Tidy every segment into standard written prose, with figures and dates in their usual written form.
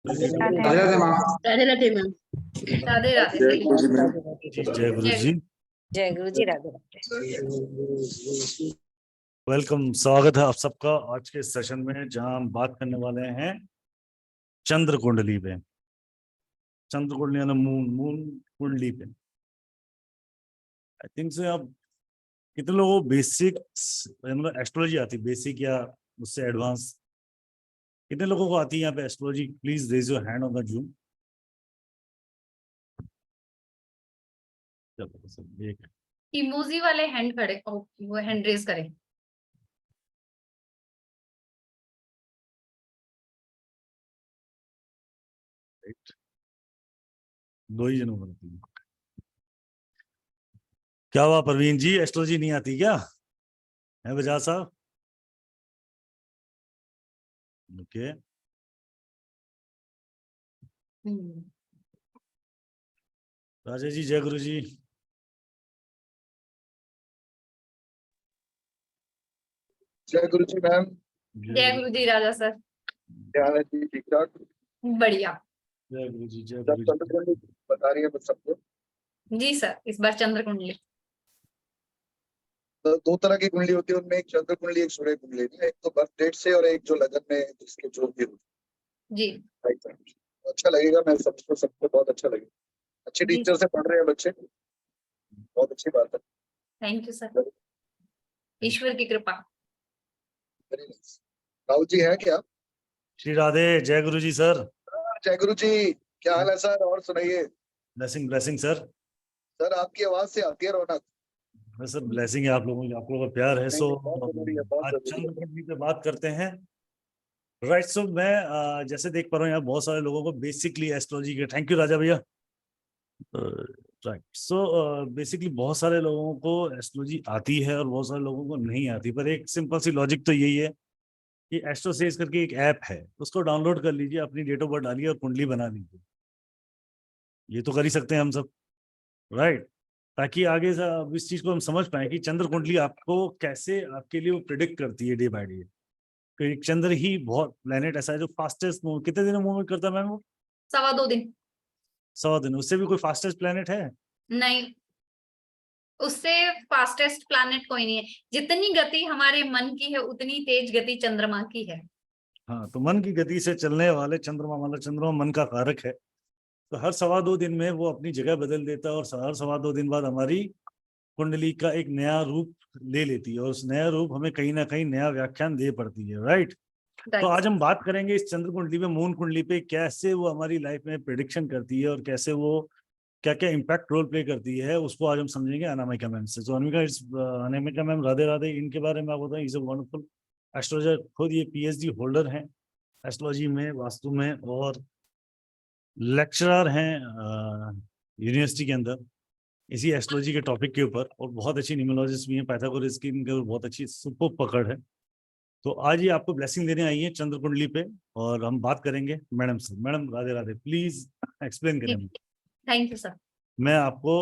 राधे राधे माँ। राधे राधे मैम। राधे राधे जय गुरु जी मैम। जय गुरु जी। जय गुरु जी। राधे राधे। वेलकम, स्वागत है आप सबका आज के सेशन में, जहां हम बात करने वाले हैं चंद्र कुंडली पे। चंद्र कुंडली यानी मून कुंडली पे। आई थिंक से आप कितने लोगों को बेसिक मतलब एस्ट्रोलॉजी आती, बेसिक या उससे एडवांस कितने लोगों को आती है यहाँ पे astrology? Please raise your hand on the Zoom. एक इमोजी वाले हैंड खड़े, वो हैंड रेज करें। दो ही जनों को आती है। क्या हुआ प्रवीण जी, एस्ट्रोलॉजी नहीं आती क्या है बजाज साहब? ओके। राजा जी, जय गुरु जी। जय गुरु जी मैम। जय गुरु जी राजा सर। क्या हाल है जी? ठीक ठाक। बढ़िया। जय गुरु जी। जय सब गुरु जी। चंद्र कुंडली बता रही है बस सबको। जी सर, इस बार चंद्र कुंडली तो दो तरह की कुंडली होती है, उनमें एक चंद्र कुंडली एक सूर्य कुंडली है। एक तो बर्थ डेट से और एक जो लगन में जिसके जो भी हो। जी अच्छा लगेगा, मैं सबको सबको बहुत अच्छा लगेगा। अच्छे जी टीचर से पढ़ रहे हैं बच्चे, बहुत अच्छी बात है। थैंक यू सर, ईश्वर की कृपा। Very nice. राहुल जी है क्या? श्री राधे, जय गुरु जी सर। जय गुरु जी। क्या हाल है सर? और सुनाइए। Blessing blessing sir. सर आपकी आवाज से आती है रौनक। सर ब्लेसिंग है आप लोगों का प्यार है। सो बहुत जरूरी है, बहुत आज जरूरी है। चंद्र कुंडली पे बात करते हैं। राइट। सो मैं जैसे देख पा रहा हूँ यहाँ बहुत सारे लोगों को बेसिकली एस्ट्रोलॉजी के, थैंक यू राजा भैया। राइट। सो बेसिकली बहुत सारे लोगों को एस्ट्रोलॉजी आती है और बहुत सारे लोगों को नहीं आती, पर एक सिंपल सी लॉजिक तो यही है कि एस्ट्रोसेज करके एक ऐप है, उसको डाउनलोड कर लीजिए, अपनी डेट ऑफ बर्थ डालिए और कुंडली बना लीजिए। ये तो कर ही सकते हैं हम सब, राइट। ताकि आगे से अब इस चीज को हम समझ पाए कि चंद्र कुंडली आपको कैसे आपके लिए वो प्रिडिक्ट करती है डे बाय डे। तो एक चंद्र ही बहुत प्लेनेट ऐसा है जो फास्टेस्ट मूव, कितने दिन मूवमेंट करता है मैम वो? 2.25 दिन। 100 दिन। उससे भी कोई फास्टेस्ट प्लेनेट है? नहीं, उससे फास्टेस्ट प्लैनेट कोई नहीं है। जितनी गति हमारे मन की है उतनी तेज गति चंद्रमा की है। हाँ, तो मन की गति से चलने वाले चंद्रमा, मतलब चंद्रमा मन का कारक है, तो हर 2.25 दिन में वो अपनी जगह बदल देता है और हर 2.25 दिन बाद हमारी कुंडली का एक नया रूप ले लेती है और उस नया रूप हमें कहीं ना कहीं नया व्याख्यान दे पड़ती है, राइट। तो आज हम बात करेंगे इस चंद्र कुंडली पे, मून कुंडली पे, कैसे वो हमारी लाइफ में प्रिडिक्शन करती है और कैसे वो क्या क्या इम्पैक्ट रोल प्ले करती है, उसको आज हम समझेंगे अनामिका मैम से। तो अनामिका मैम, राधे राधे। इनके बारे में आप बताएं। इज अ वंडरफुल एस्ट्रोलॉजर, खुद ये पीएचडी होल्डर हैं एस्ट्रोलॉजी में, वास्तु में, और लेक्चरर हैं यूनिवर्सिटी के अंदर इसी एस्ट्रोलॉजी के टॉपिक के ऊपर, और बहुत अच्छी न्यूमरोलॉजिस्ट भी हैं। पाइथागोरस की इनके बहुत अच्छी सुपर पकड़ है। तो आज ये आपको ब्लेसिंग देने आई है चंद्र कुंडली पे और हम बात करेंगे मैडम से। Madam Radhe Radhe, please explain करें। Thank you sir. मैं आपको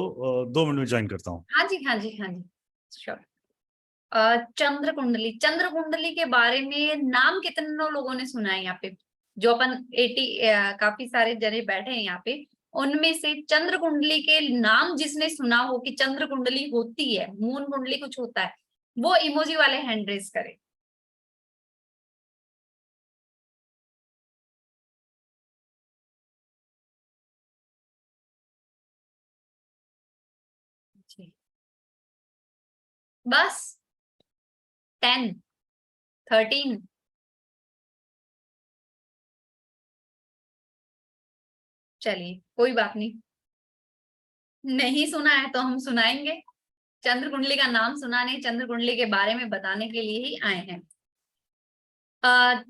2 मिनट में ज्वाइन करता हूँ। हाँ जी हाँ जी हाँ जी, श्योर। चंद्र कुंडली, चंद्र कुंडली के बारे में नाम कितने लोगों ने सुना है यहाँ पे? जो अपन 80 काफी सारे जने बैठे हैं यहाँ पे, उनमें से चंद्र कुंडली के नाम जिसने सुना हो कि चंद्र कुंडली होती है, मून कुंडली कुछ होता है, वो इमोजी वाले हैंड रेज करे। बस 10, 13। चलिए कोई बात नहीं, नहीं सुना है तो हम सुनाएंगे। चंद्र कुंडली का नाम सुनाने, चंद्र कुंडली के बारे में बताने के लिए ही आए हैं।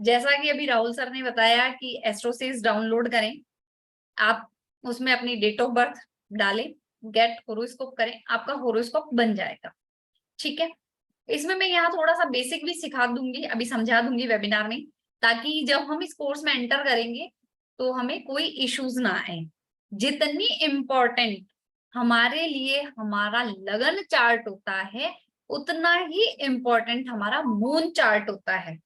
जैसा कि अभी राहुल सर ने बताया कि एस्ट्रोसिस डाउनलोड करें, आप उसमें अपनी डेट ऑफ बर्थ डालें, गेट होरोस्कोप करें, आपका होरोस्कोप बन जाएगा। ठीक है, इसमें मैं यहाँ थोड़ा सा बेसिक भी सिखा दूंगी, अभी समझा दूंगी वेबिनार में, ताकि जब हम इस कोर्स में एंटर करेंगे तो हमें कोई इश्यूज ना आए। जितनी इम्पोर्टेंट हमारे लिए हमारा लगन चार्ट होता है, उतना ही इम्पोर्टेंट हमारा मून चार्ट होता है।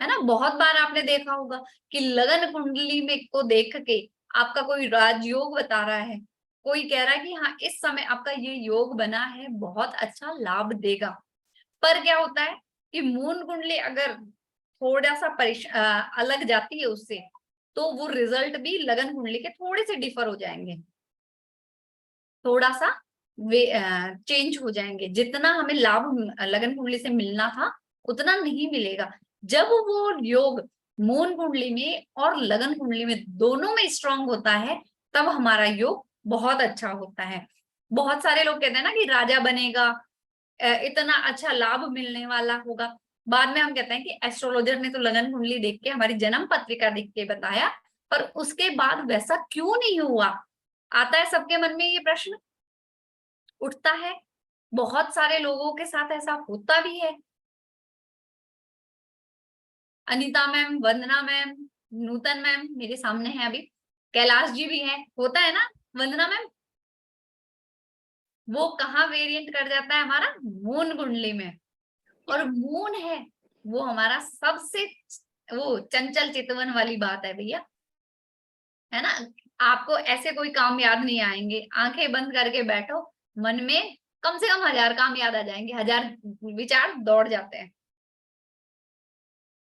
है ना। बहुत बार आपने देखा होगा कि लगन कुंडली में को देख के आपका कोई राजयोग बता रहा है, कोई कह रहा है कि हाँ इस समय आपका ये योग बना है, बहुत अच्छा लाभ देगा। पर क्या होता है कि मून कुंडली अगर थोड़ा सा अलग जाती है उससे, तो वो रिजल्ट भी लगन कुंडली के थोड़े से डिफर हो जाएंगे, थोड़ा सा वे चेंज हो जाएंगे। जितना हमें लाभ लगन कुंडली से मिलना था उतना नहीं मिलेगा। जब वो योग मून कुंडली में और लगन कुंडली में दोनों में स्ट्रांग होता है, तब हमारा योग बहुत अच्छा होता है। बहुत सारे लोग कहते हैं ना कि राजा बनेगा, इतना अच्छा लाभ मिलने वाला होगा। बाद में हम कहते हैं कि एस्ट्रोलॉजर ने तो लगन कुंडली देख के, हमारी जन्म पत्रिका देख के बताया, पर उसके बाद वैसा क्यों नहीं हुआ। आता है सबके मन में ये प्रश्न, उठता है, बहुत सारे लोगों के साथ ऐसा होता भी है। अनीता मैम, वंदना मैम, नूतन मैम मेरे सामने है अभी, कैलाश जी भी है, होता है ना वंदना मैम। वो कहाँ वेरिएंट कर जाता है हमारा मून कुंडली में, और मून है वो हमारा सबसे वो चंचल चितवन वाली बात है भैया, है ना। आपको ऐसे कोई काम याद नहीं आएंगे, आंखें बंद करके बैठो, मन में कम से कम 1000 काम याद आ जाएंगे, 1000 विचार दौड़ जाते हैं।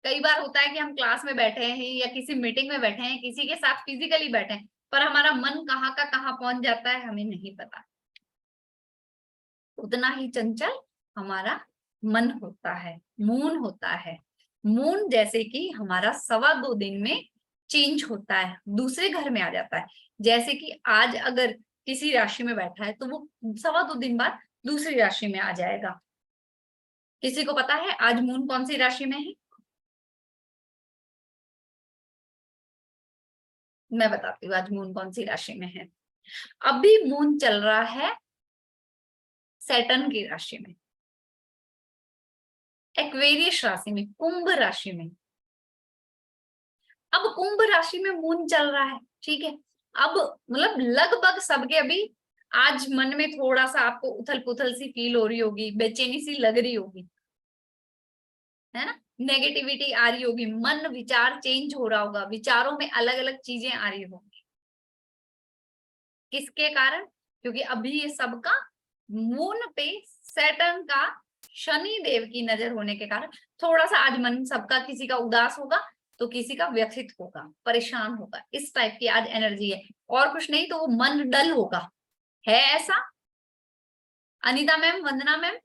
कई बार होता है कि हम क्लास में बैठे हैं या किसी मीटिंग में बैठे हैं, किसी के साथ फिजिकली बैठे हैं, पर हमारा मन कहाँ का कहाँ पहुंच जाता है हमें नहीं पता। उतना ही चंचल हमारा मन होता है, मून होता है। मून जैसे कि हमारा 2.25 दिन में चेंज होता है, दूसरे घर में आ जाता है। जैसे कि आज अगर किसी राशि में बैठा है तो वो 2.25 दिन बाद दूसरी राशि में आ जाएगा। किसी को पता है आज मून कौन सी राशि में है? मैं बताती हूँ आज मून कौन सी राशि में है। अभी मून चल रहा है सैटर्न की राशि में, एक्वेरियस राशि में, कुंभ राशि में। अब कुंभ राशि में मून चल रहा है, ठीक है। अब मतलब लगभग सबके अभी आज मन में थोड़ा सा आपको उथल पुथल सी फील हो रही होगी, बेचैनी सी लग रही होगी, है ना। नेगेटिविटी आ रही होगी, मन विचार चेंज हो रहा होगा, विचारों में अलग अलग चीजें आ रही होंगी। किसके कारण? क्योंकि अभी ये सबका मून पे सैटर्न का शनि देव की नजर होने के कारण थोड़ा सा आज मन सबका, किसी का उदास होगा तो किसी का व्यथित होगा, परेशान होगा, इस टाइप की आज एनर्जी है। और कुछ नहीं तो वो मन डल होगा, है ऐसा? अनीता मैम, वंदना मैम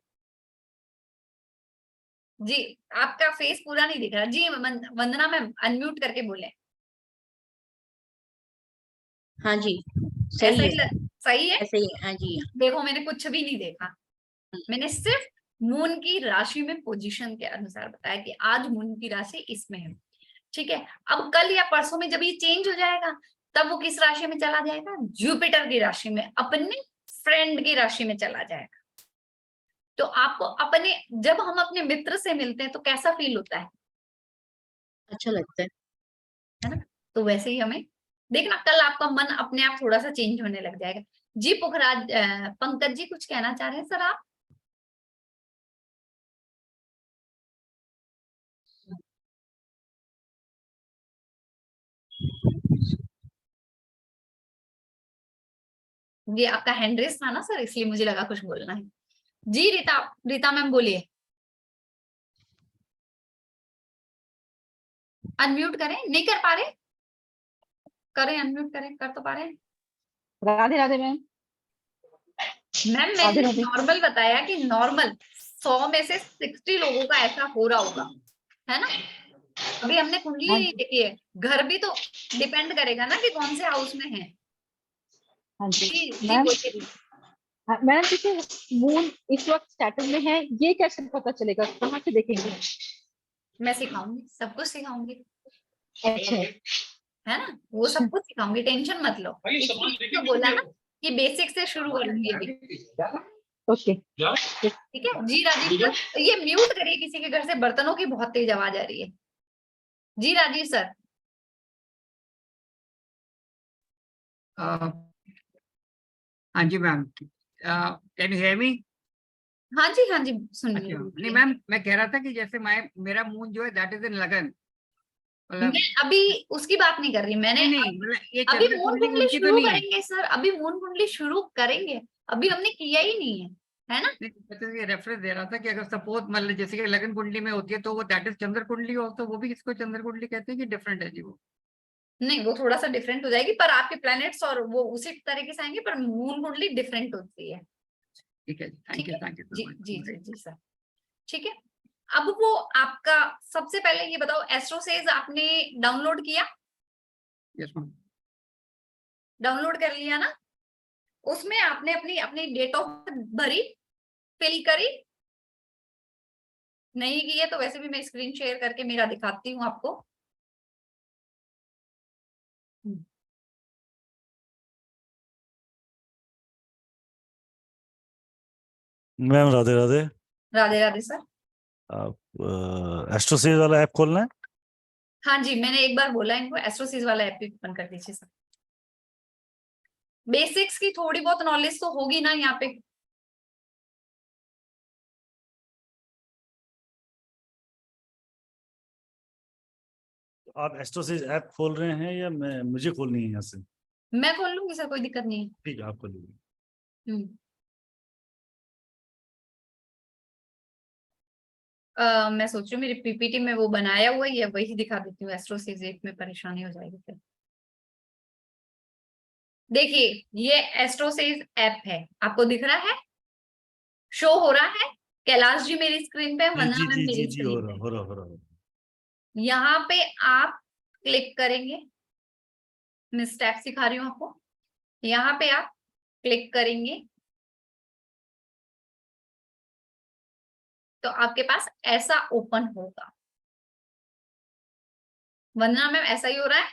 जी, आपका फेस पूरा नहीं दिख रहा जी। वंदना मैम अनम्यूट करके बोले। हाँ जी, ऐसा सही ही है, सही है। ऐसे ही। हाँ जी, देखो मैंने कुछ भी नहीं देखा, मैंने सिर्फ मून की राशि में पोजीशन के अनुसार बताया कि आज मून की राशि इसमें है, ठीक है। अब कल या परसों में जब ये चेंज हो जाएगा, तब वो किस राशि में चला जाएगा? जुपिटर की राशि में, अपने फ्रेंड की राशि में चला जाएगा। तो आपको अपने, जब हम अपने मित्र से मिलते हैं तो कैसा फील होता अच्छा लगता है ना। तो वैसे ही हमें देखना, कल आपका मन अपने आप थोड़ा सा चेंज होने लग जाएगा। जी पुखराज, पंकज जी कुछ कहना चाह रहे हैं सर आप? ये आपका हैंड रेस था ना सर, इसलिए मुझे लगा कुछ बोलना है। जी रीता, रीता मैम बोलिए। अनम्यूट करें, नहीं कर पा रहे? करें, अनम्यूट करें, कर तो पा रहे हैं। राधे राधे मैम। मैम मैंने नॉर्मल बताया कि नॉर्मल 100 में से 60 लोगों का ऐसा हो रहा होगा, है ना। अभी हमने कुंडली नहीं देखी है, घर भी तो डिपेंड करेगा ना कि कौन से हाउस में है। हाँ जी जी मैम। बोलिए। मैम देखिए मून इस वक्त सैटर्न में है, ये कैसे पता चलेगा, कहाँ से देखेंगे? मैं सिखाऊंगी, सब कुछ सिखाऊंगी, अच्छा है ना, वो सब कुछ सिखाऊंगी, टेंशन मत लो। तो बोला ना कि बेसिक से शुरू करूंगी अभी, ओके। ठीक है। जी राजीव सर, ये म्यूट करिए, किसी के घर से बर्तनों की बहुत तेज आवाज आ रही है। जी राजीव सर। हाँ जी ma'am, can you hear me? हाँ जी, हाँ जी, सुनिए अच्छा नहीं बोलिए। मैम, मैं कह रहा था कि जैसे मेरा मून जो है दैट इज इन लगन, मतलब मैं अभी उसकी बात नहीं कर रही, मैंने नहीं मतलब ये अभी चंद्र मून कुंडली कुंडली उनकी तो शुरू नहीं है। करेंगे सर, अभी मून कुंडली शुरू करेंगे, अभी हमने किया ही नहीं है ना। नहीं, मैं तो ये रेफरेंस दे रहा था कि अगर सपोज मतलब जैसे कि लगन कुंडली में होती है तो वो दैट इज चंद्र कुंडली हो, तो वो भी इसको चंद्र कुंडली कहते हैं कि डिफरेंट है जी वो? नहीं, वो थोड़ा सा डिफरेंट हो जाएगी, पर आपके प्लैनेट्स और वो उसी तरीके से आएंगे, पर मून कुंडली डिफरेंट होती है। ठीक है जी, ठीक है, थैंक यू जी सो जी जी मच। जी सर। ठीक है, अब वो आपका, सबसे पहले ये बताओ, एस्ट्रोसेज आपने डाउनलोड किया? Yes ma'am. डाउनलोड कर लिया ना? उसमें आपने अपनी अपनी डेट ऑफ बर्थ भरी, फिल करी? नहीं की है तो वैसे भी मैं स्क्रीन शेयर करके मेरा दिखाती हूँ आपको। मैम राधे राधे। राधे राधे सर। आप एस्ट्रोसेज वाला ऐप खोलना है। हाँ जी, मैंने एक बार बोला इनको एस्ट्रोसीज वाला ऐप भी ओपन कर दीजिए सर। बेसिक्स की थोड़ी बहुत नॉलेज तो होगी ना यहाँ पे। आप एस्ट्रोसेज ऐप खोल रहे हैं या मैं मुझे खोलनी है यहाँ से? मैं खोल लूंगी सर, कोई दिक्कत नहीं है। ठीक है, आप खोलिए। हम्म। मैं सोच रही हूँ मेरी पीपीटी में वो बनाया हुआ ही है, वही दिखा देती हूँ, एस्ट्रोसीज एक में परेशानी हो जाएगी फिर। देखिए, ये एस्ट्रोसेज ऐप है, आपको दिख रहा है, शो हो रहा है? कैलाश जी मेरी स्क्रीन पे, जी वंदना जी मैम जी जी मेरी जी, हो स्क्रीन रहा पे। हो रहा हो रहा हो रहा। यहाँ पे आप क्लिक करेंगे, मैं स्टेप सिखा रही हूँ आपको। यहाँ पे आप क्लिक करेंगे तो आपके पास ऐसा ओपन होगा। वंदना मैम ऐसा ही हो रहा है?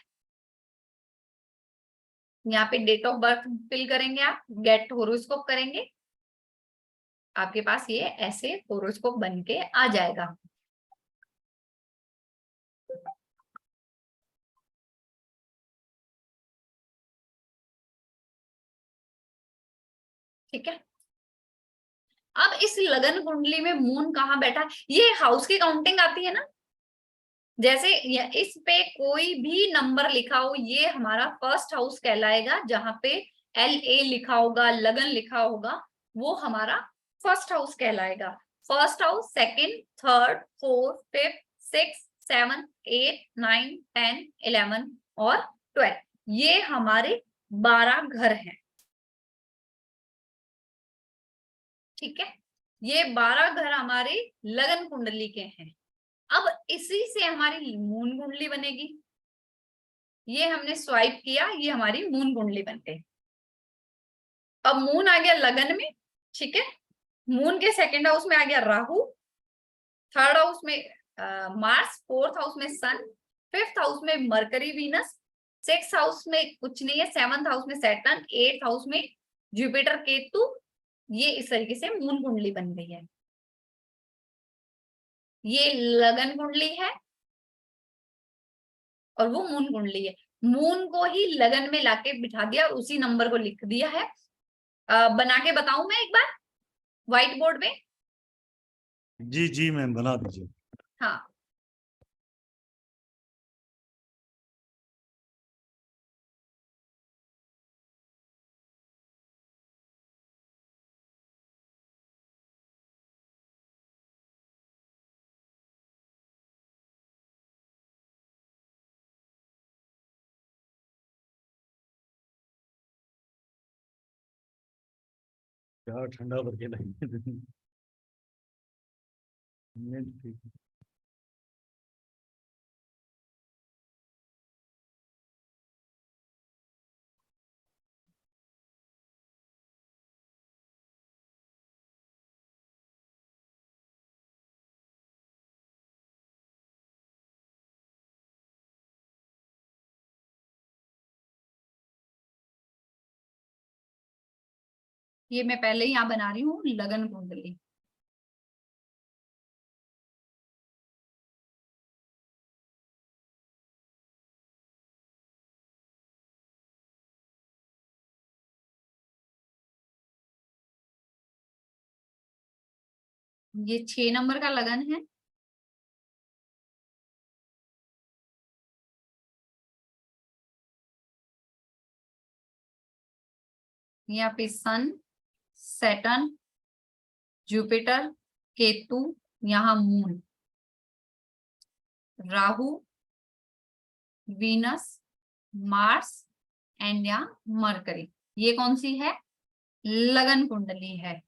यहाँ पे डेट ऑफ बर्थ फिल करेंगे, आप गेट होरोस्कोप करेंगे, आपके पास ये ऐसे होरोस्कोप बन के आ जाएगा। ठीक है, अब इस लगन कुंडली में मून कहाँ बैठा है, ये हाउस की काउंटिंग आती है ना, जैसे इस पे कोई भी नंबर लिखा हो ये हमारा फर्स्ट हाउस कहलाएगा, जहां पे LA लिखा होगा, लगन लिखा होगा, वो हमारा फर्स्ट हाउस कहलाएगा। First house, second, third, fourth, fifth, six, seven, eight, 9, 10, 11 और 12, ये हमारे 12 घर हैं। ठीक है, ये 12 घर हमारे लगन कुंडली के हैं। अब इसी से हमारी मून कुंडली बनेगी। ये हमने स्वाइप किया, ये हमारी मून कुंडली बन गई। अब मून आ गया लगन में, ठीक है, मून के सेकंड हाउस में आ गया राहु, थर्ड हाउस में मार्स, फोर्थ हाउस में सन, फिफ्थ हाउस में मरकरी वीनस, सिक्स हाउस में कुछ नहीं है, सेवंथ हाउस में सैटर्न, एट्थ हाउस में जुपिटर केतु। ये इस तरीके से मून कुंडली बन गई है। ये लगन कुंडली है और वो मून कुंडली है। मून को ही लगन में लाके बिठा दिया और उसी नंबर को लिख दिया है। बना के बताऊं मैं एक बार व्हाइट बोर्ड में? जी जी मैम, बना दीजिए। हाँ, क्या ठंडा करके लगे। ये मैं पहले ही यहाँ बना रही हूँ लगन कुंडली। ये 6 नंबर का लगन है। यहाँ पे सन, सैटर्न, जुपिटर, केतु, यहाँ moon, Rahu, Venus, Mars and यहाँ मरकरी। ये कौन सी है? लगन कुंडली है।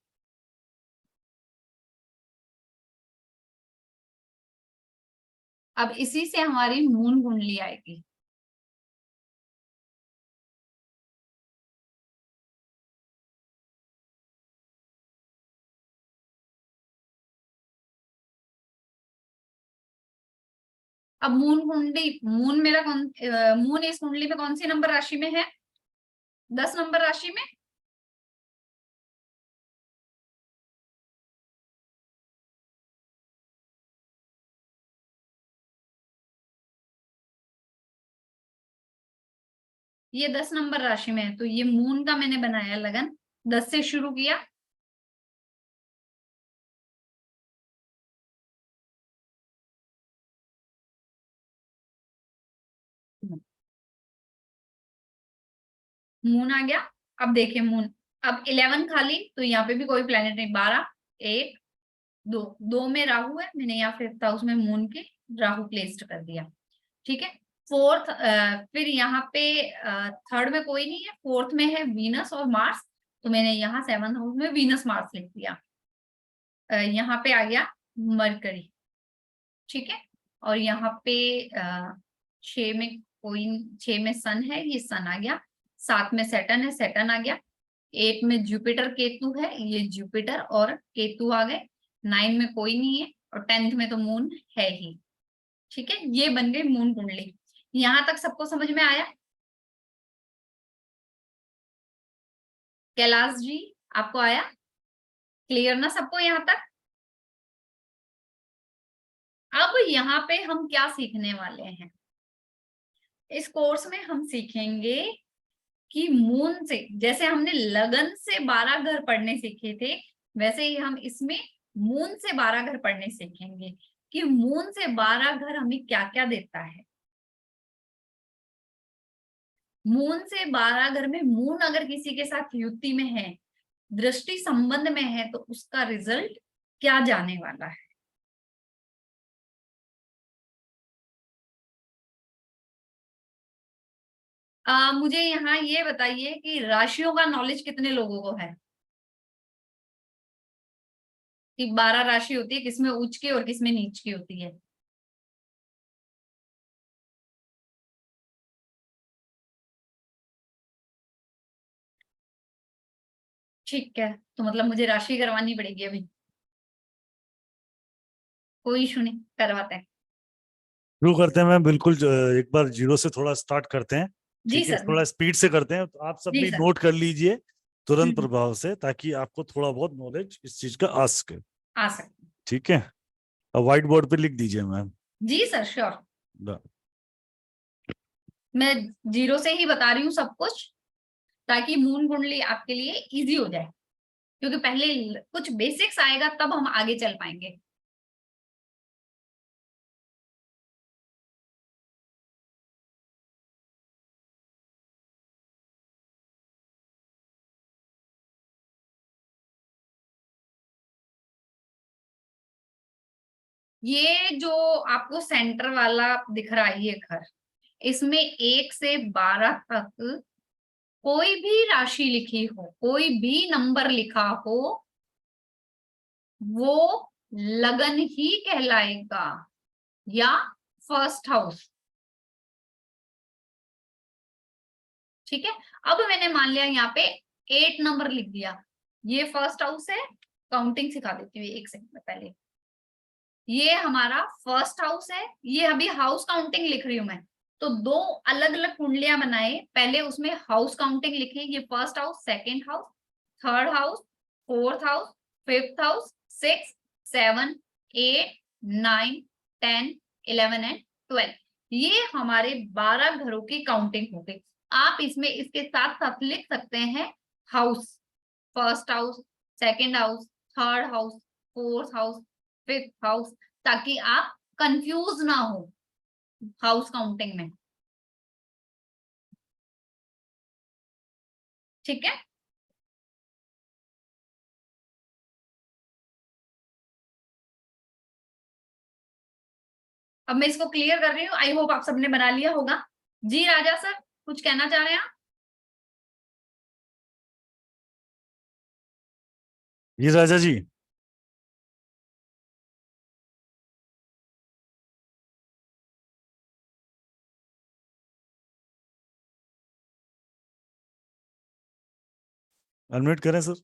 अब इसी से हमारी मून कुंडली आएगी। अब मून कुंडली, मून मेरा मून इस कुंडली में कौन सी नंबर राशि में है? 10 नंबर राशि में। ये 10 नंबर राशि में है, तो ये मून का मैंने बनाया लगन, 10 से शुरू किया। मून आ गया। अब देखिए मून, अब 11 खाली, तो यहाँ पे भी कोई प्लेनेट नहीं। 12, 1, 2, 2 में राहु है, मैंने यहाँ 5th हाउस में मून के राहु प्लेस्ड कर दिया। ठीक है। 4th, फिर यहाँ पे 3rd में कोई नहीं है, 4th में है वीनस और मार्स, तो मैंने यहाँ 7th हाउस में वीनस मार्स लिख दिया। यहाँ पे आ गया मरकरी। ठीक है। और यहाँ पे 6 में कोई, 6 में सन है, ये सन आ गया। 7 में सैटर्न है, सैटर्न आ गया। 8 में जुपिटर केतु है, ये जुपिटर और केतु आ गए। 9 में कोई नहीं है, और 10th में तो मून है ही। ठीक है, ये बन गई मून कुंडली। यहां तक सबको समझ में आया? कैलाश जी, आपको आया? क्लियर ना सबको यहां तक? अब यहाँ पे हम क्या सीखने वाले हैं? इस कोर्स में हम सीखेंगे कि मून से, जैसे हमने लगन से 12 घर पढ़ने सीखे थे, वैसे ही हम इसमें मून से 12 घर पढ़ने सीखेंगे कि मून से 12 घर हमें क्या क्या देता है। मून से 12 घर में मून अगर किसी के साथ युति में है, दृष्टि संबंध में है, तो उसका रिजल्ट क्या जाने वाला है। मुझे यहाँ ये बताइए कि राशियों का नॉलेज कितने लोगों को है कि 12 राशि होती है, किसमें उच्च की और किसमें नीच की होती है? ठीक है, तो मतलब मुझे राशि करवानी पड़ेगी अभी। कोई इशू नहीं, करवाते हैं। शुरू करते हैं मैम, बिल्कुल एक बार जीरो से थोड़ा स्टार्ट करते हैं। जी ठीक है, सर। थोड़ा स्पीड से करते हैं, तो आप सब जी भी सर। नोट कर लीजिए तुरंत हम्म। प्रभाव से, ताकि आपको थोड़ा बहुत नॉलेज इस चीज का आ सके। आ सकते। ठीक है, अब व्हाइट बोर्ड पे लिख दीजिए मैम। जी सर, श्योर। द- मैं जीरो से ही बता रही हूँ सब कुछ, ताकि मून कुंडली आपके लिए इजी हो जाए, क्योंकि पहले कुछ बेसिक्स आएगा, तब हम आगे चल पाएंगे। ये जो आपको सेंटर वाला दिख रहा है, ये घर, इसमें 1 से 12 तक कोई भी राशि लिखी हो, कोई भी नंबर लिखा हो, वो लगन ही कहलाएगा, या फर्स्ट हाउस। ठीक है। अब मैंने मान लिया यहाँ पे 8 नंबर लिख दिया, ये फर्स्ट हाउस है। काउंटिंग सिखा देती हूँ 1 सेकंड में पहले। ये हमारा फर्स्ट हाउस है, ये अभी हाउस काउंटिंग लिख रही हूं मैं, तो 2 अलग अलग कुंडलियां बनाए, पहले उसमें हाउस काउंटिंग लिखे, ये first house, second house, third house, fourth house, fifth house, 6, 7, 8, 9, 10, 11 and 12। ये हमारे 12 घरों की काउंटिंग हो गई। आप इसमें इसके साथ साथ लिख सकते हैं house, first house, second house, third house, fourth house, fifth house, ताकि आप कंफ्यूज ना हो हाउस काउंटिंग में। ठीक है, अब मैं इसको क्लियर कर रही हूँ। आई होप आप सबने बना लिया होगा। जी राजा सर, कुछ कहना चाह रहे हैं आप? जी राजा जी। अनम्यूट करें सर।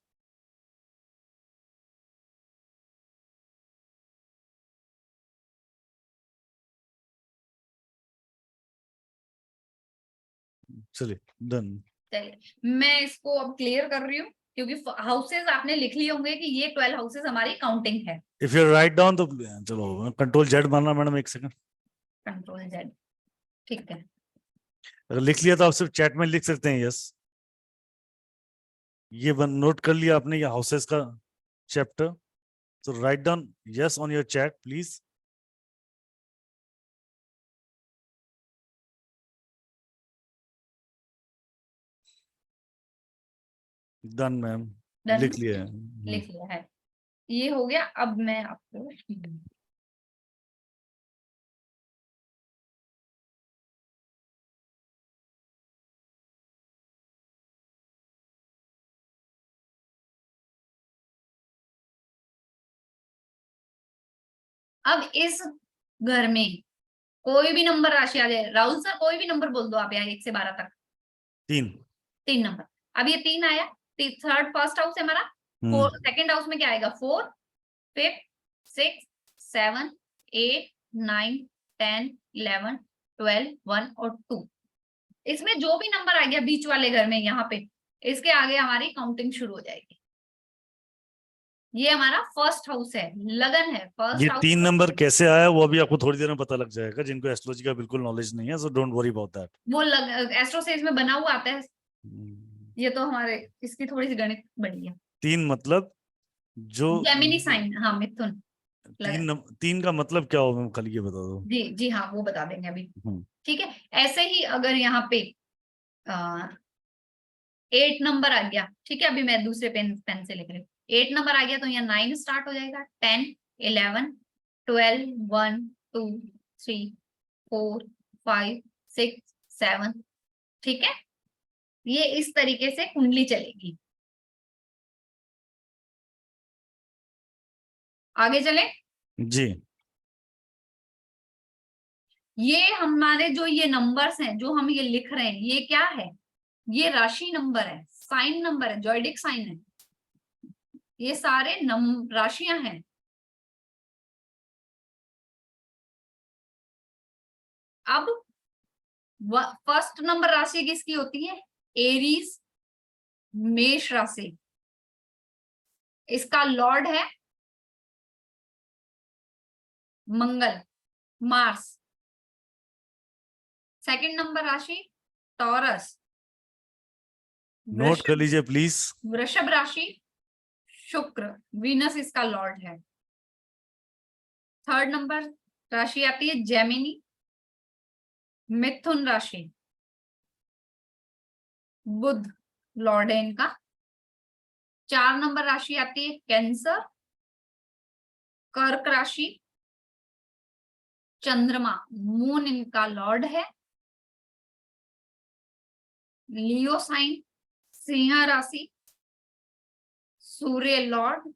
चलिए डन। चलिए मैं इसको अब क्लियर कर रही हूँ, क्योंकि हाउसेस आपने लिख लिए होंगे कि ये 12 हाउसेस हमारी काउंटिंग है। इफ यू राइट डाउन तो चलो कंट्रोल जेड मारना मैडम, एक सेकंड। कंट्रोल जेड, ठीक है। अगर लिख लिया तो आप सिर्फ चैट में लिख सकते हैं यस। ये नोट कर लिया आपने, ये हाउसेस का chapter, so write down yes on your chat please. Done ma'am, Done? लिख लिया है। लिख लिया है, ये हो गया। अब मैं आपको अब इस घर में कोई भी नंबर राशि आ जाए, राहुल सर कोई भी नंबर बोल दो आप यहाँ 1 से 12 तक। 3। 3 नंबर, अब ये 3 आया, थर्ड फर्स्ट हाउस है हमारा। सेकंड हाउस में क्या आएगा? 4, 5, 6, 7, 8, 9, 10, 11, 12, 1 और 2। इसमें जो भी नंबर आ गया बीच वाले घर में यहाँ पे, इसके आगे हमारी काउंटिंग शुरू हो जाएगी। ये हमारा फर्स्ट हाउस है, लगन है फर्स्ट ये हाउस। 3 नंबर कैसे आया वो अभी आपको थोड़ी देर में पता लग जाएगा, जिनको एस्ट्रोलॉजी का बिल्कुल नॉलेज नहीं है, so don't worry about that. वो एस्ट्रोसेज में बना हुआ आता है। ये तो हमारे इसकी थोड़ी सी गणित बड़ी है। 3 मतलब जो जेमिनी साइन, हाँ मिथुन। 3 का मतलब क्या होगा खाली ये बता दो। जी जी हाँ, वो बता देंगे अभी। हम्म, ठीक है, ऐसे ही अगर यहाँ पे 8 नंबर आ गया, ठीक है, अभी मैं दूसरे पेन से लिख रही हूँ। 8 नंबर आ गया तो यहाँ 9 स्टार्ट हो जाएगा, 10, 11, 12, 1, 2, 3, 4, 5, 6, 7। ठीक है, ये इस तरीके से कुंडली चलेगी। आगे चले। जी। ये हमारे जो ये नंबर्स हैं जो हम ये लिख रहे हैं, ये क्या है? ये राशि नंबर है, साइन नंबर है, जॉइडिक साइन है। ये सारे राशियां हैं। अब फर्स्ट नंबर राशि किसकी होती है? एरीज, मेष राशि। इसका लॉर्ड है मंगल, मार्स। सेकंड नंबर राशि टॉरस, नोट कर लीजिए प्लीज। वृषभ राशि शुक्र, वीनस इसका लॉर्ड है। थर्ड नंबर राशि आती है जेमिनी, मिथुन राशि, बुध लॉर्ड है इनका। 4 नंबर राशि आती है कैंसर, कर्क राशि, चंद्रमा मून इनका लॉर्ड है। लियो साइन, सिंह राशि, सूर्य लॉर्ड।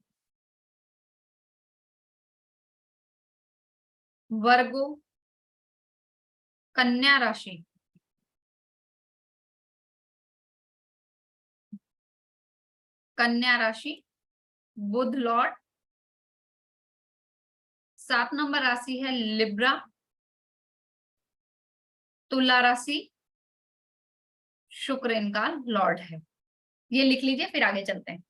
वर्गो कन्या राशि, कन्या राशि, बुध लॉर्ड। 7 नंबर राशि है लिब्रा, तुला राशि, शुक्र इनका लॉर्ड है। ये लिख लीजिए, फिर आगे चलते हैं।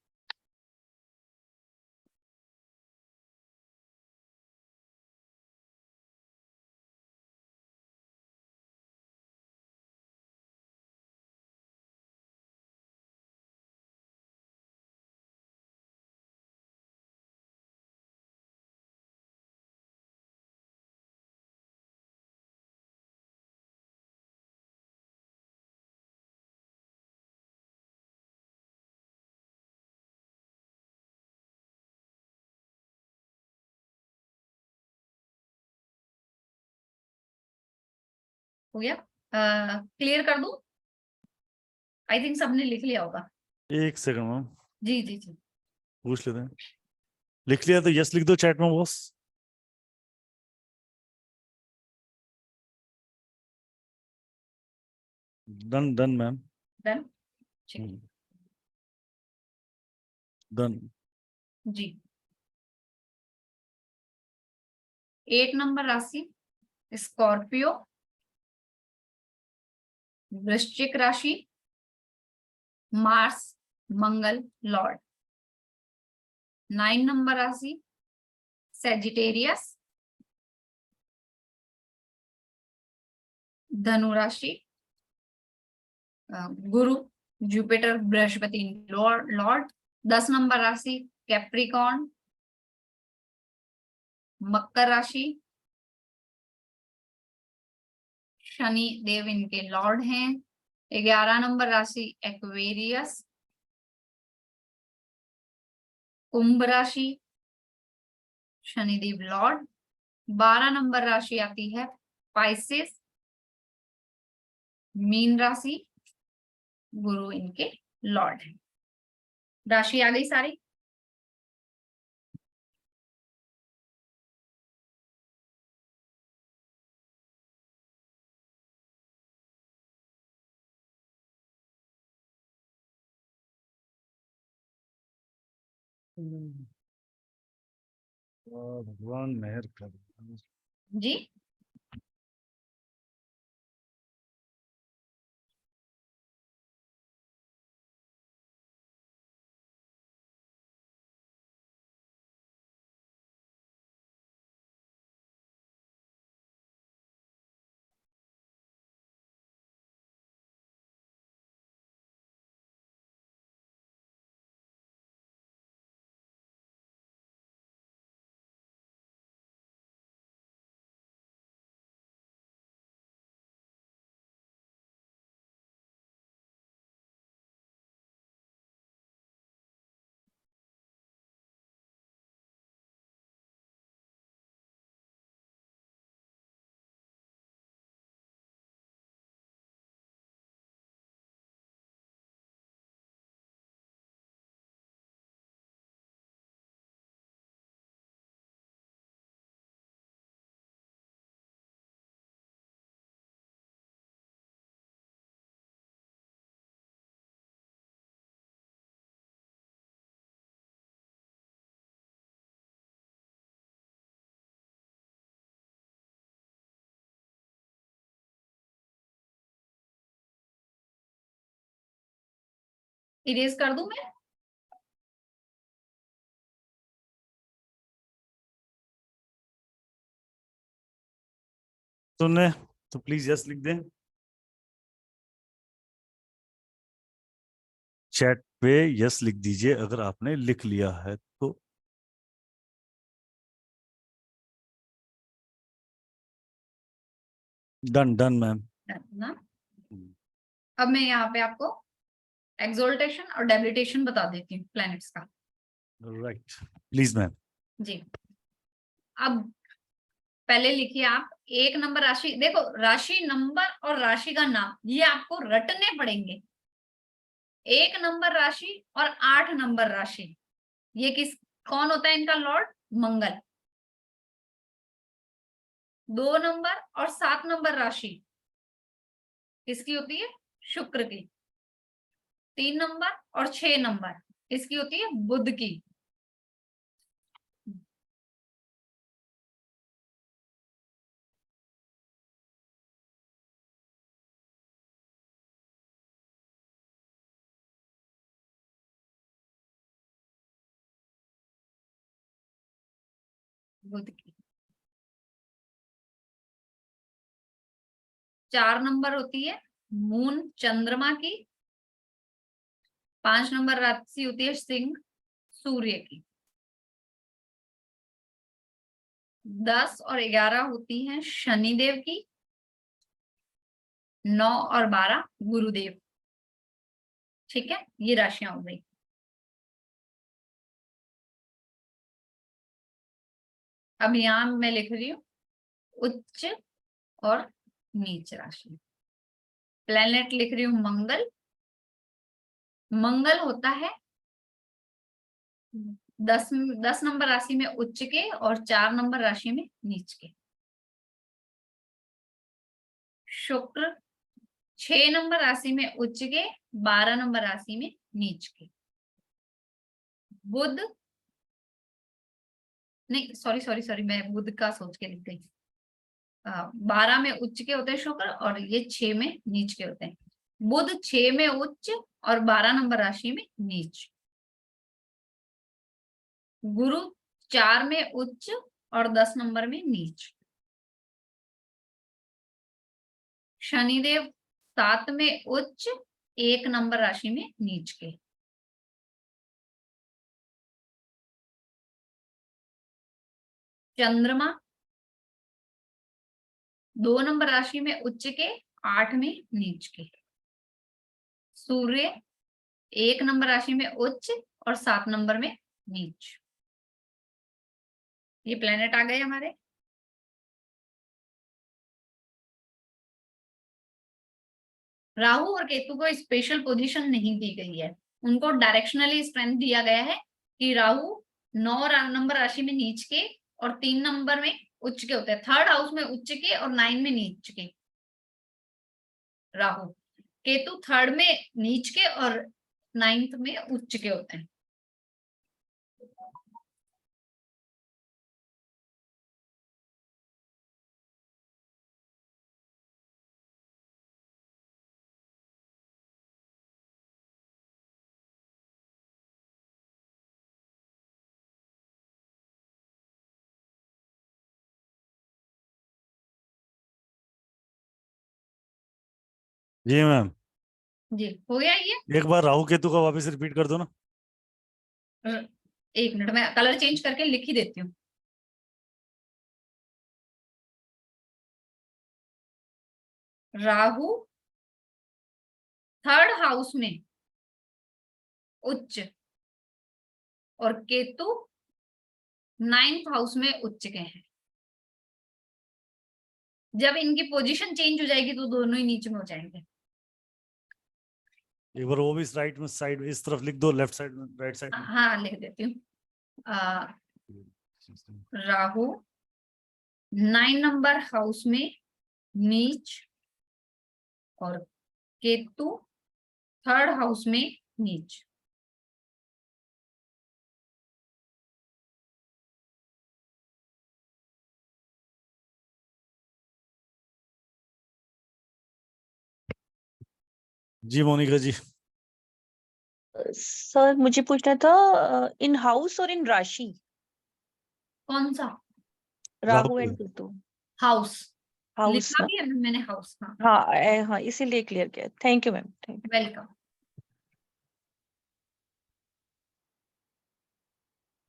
हो गया? क्लियर कर दूं? आई थिंक सबने लिख लिया होगा। एक सेकंड मैम, जी जी जी। पूछ लेते हैं। लिख लिया तो यस लिख दो चैट में boss. Done done ma'am. Done. ठीक डन। जी। 8 नंबर राशि स्कॉर्पियो, वृश्चिक राशि, मार्स मंगल लॉर्ड। 9 नंबर राशि सेजिटेरियस, धनु राशि गुरु Jupiter Brihaspati Lord Lord. 10 number राशि कैप्रिकॉर्न, मकर राशि शनि देव इनके लॉर्ड हैं। 11 नंबर राशि एक्वेरियस, कुंभ राशि शनिदेव लॉर्ड। 12 नंबर राशि आती है पाइसेस, मीन राशि गुरु इनके लॉर्ड है। राशि आ गई सारी। भगवान मेहर कर। जी इरेज कर दूं मैं? सुने तो प्लीज यस लिख दें चैट पे। यस लिख दीजिए अगर आपने लिख लिया है तो। Done done ma'am. ना अब मैं यहाँ पे आपको एक्सोल्टेशन और डेबिलिटेशन बता देती हूँ प्लैनेट्स का। Right please ma'am. जी अब पहले लिखिए आप 1 नंबर राशि। देखो राशि नंबर और राशि का नाम ये आपको रटने पड़ेंगे। 1 नंबर राशि और 8 नंबर राशि ये कौन होता है इनका लॉर्ड? मंगल। 2 नंबर और 7 नंबर राशि किसकी होती है? शुक्र की। 3 नंबर और 6 नंबर इसकी होती है बुध की। बुध की। 4 नंबर होती है मून चंद्रमा की। 5 नंबर राशि होती है सिंह सूर्य की। 10 और 11 होती हैं शनिदेव की। 9 और 12 गुरुदेव। ठीक है, ये राशियां हो गई। अब यहां मैं लिख रही हूँ उच्च और नीच राशि। प्लेनेट लिख रही हूँ मंगल। मंगल होता है 10 नंबर राशि में उच्च के और 4 नंबर राशि में नीच के। शुक्र 6 नंबर राशि में उच्च के, 12 नंबर राशि में नीच के। बुध नहीं, सॉरी सॉरी सॉरी, मैं बुध का सोच के लिख गई। 12 में उच्च के होते हैं शुक्र, और ये 6 में नीच के होते हैं। बुध 6 में उच्च और 12 नंबर राशि में नीच। गुरु 4 में उच्च और 10 नंबर में नीच। शनिदेव 7 में उच्च, 1 नंबर राशि में नीच के। चंद्रमा 2 नंबर राशि में उच्च के, 8 में नीच के। सूर्य 1 नंबर राशि में उच्च और 7 नंबर में नीच। ये प्लेनेट आ गए हमारे। राहु और केतु को स्पेशल पोजीशन नहीं दी गई है, उनको डायरेक्शनली स्ट्रेंथ दिया गया है कि राहु 9 नंबर राशि में नीच के और 3 नंबर में उच्च के होते हैं। 3rd हाउस में उच्च के और 9 में नीच के राहु। केतु 3rd में नीच के और 9th में उच्च के होते हैं। जी मैम, जी हो गया ये। एक बार राहु केतु का वापस रिपीट कर दो ना। 1 मिनट, मैं कलर चेंज करके लिख ही देती हूँ। राहु 3rd हाउस में उच्च और केतु 9th हाउस में उच्च के हैं। जब इनकी पोजीशन चेंज हो जाएगी तो दोनों ही नीचे में हो जाएंगे। एक बार वो भी राइट में साइड इस तरफ लिख दो, लेफ्ट साइड में, राइट साइड में। हाँ लिख देती हूँ। राहु 9 नंबर हाउस में नीच और केतु 3rd हाउस में नीच। जी मोनिका जी। सर मुझे पूछना था इन हाउस और इन राशि, कौन सा Rahu and Ketu. House? House लिखा ना, भी है मैंने हाउस। हाँ हाँ हाँ, इसीलिए क्लियर किया। Thank you ma'am, thank you. Welcome.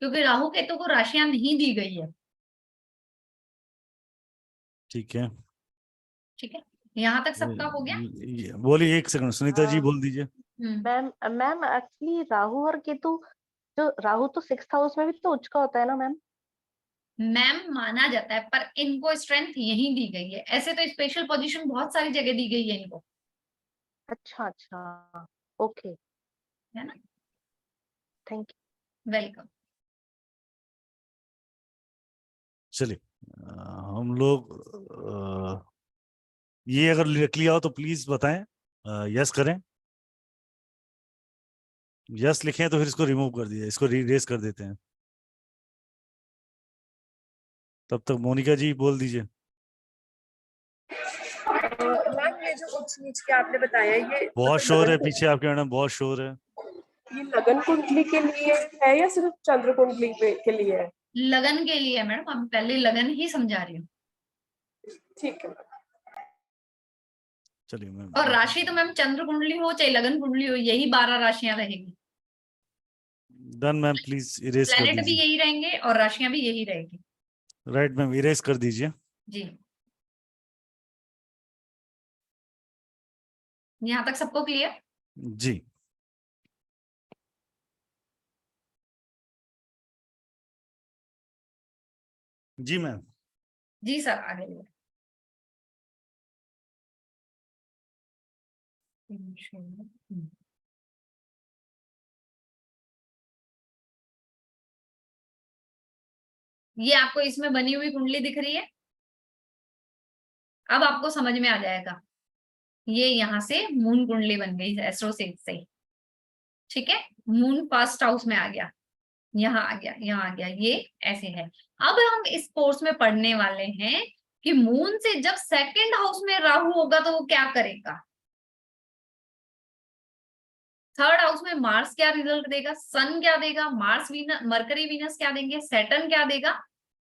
क्योंकि राहु केतु को राशियां नहीं दी गई है। ठीक है, ठीक है, यहाँ तक सबका हो गया। बोलिए, एक सेकंड सुनीता जी बोल दीजिए। मैम मैम एक्चुअली राहु और केतु, जो राहु तो 6th हाउस में भी तो उच्च का होता है ना मैम? मैम माना जाता है, पर इनको स्ट्रेंथ यही दी गई है। ऐसे तो स्पेशल पोजीशन बहुत सारी जगह दी गई है इनको, अच्छा अच्छा, ओके, है ना। Thank welcome. चलिए हम लोग ये अगर लिख लिया हो तो प्लीज बताएं, यस करें। यस लिखें तो फिर इसको रिमूव कर दिए, इसको रीरेस कर देते हैं। तब तक मोनिका जी बोल दीजिए। मैम ये जो उच्च नीच के आपने बताया, ये बहुत शोर है पीछे आपके, मैडम बहुत शोर है। ये लगन कुंडली के लिए है या सिर्फ चंद्र कुंडली के लिए है? लगन के लिए है मैडम, हम पहले लगन ही समझा रही हूँ। ठीक है। चलिए मैम। और राशि तो मैम चंद्र कुंडली हो चाहे लगन कुंडली हो, यही 12 राशियां रहेगी। डन मैम, प्लीज इरेज कर प्लेनेट भी दीजिए। यही रहेंगे और राशियां भी यही रहेगी। राइट मैम, इरेज कर दीजिए। जी, यहाँ तक सबको क्लियर? जी जी मैम। जी सर, आगे ये आपको इसमें बनी हुई कुंडली दिख रही है। अब आपको समझ में आ जाएगा, ये यहाँ से मून कुंडली बन गई एस्ट्रो से। ठीक है, मून फर्स्ट हाउस में आ गया, यहाँ आ गया, यहाँ आ गया, ये ऐसे है। अब हम इस कोर्स में पढ़ने वाले हैं कि मून से जब सेकंड हाउस में राहु होगा तो वो क्या करेगा। थर्ड हाउस में मार्स क्या रिजल्ट देगा, सन क्या देगा, मार्स वीनस मरकरी वीनस क्या देंगे, सैटर्न क्या देगा,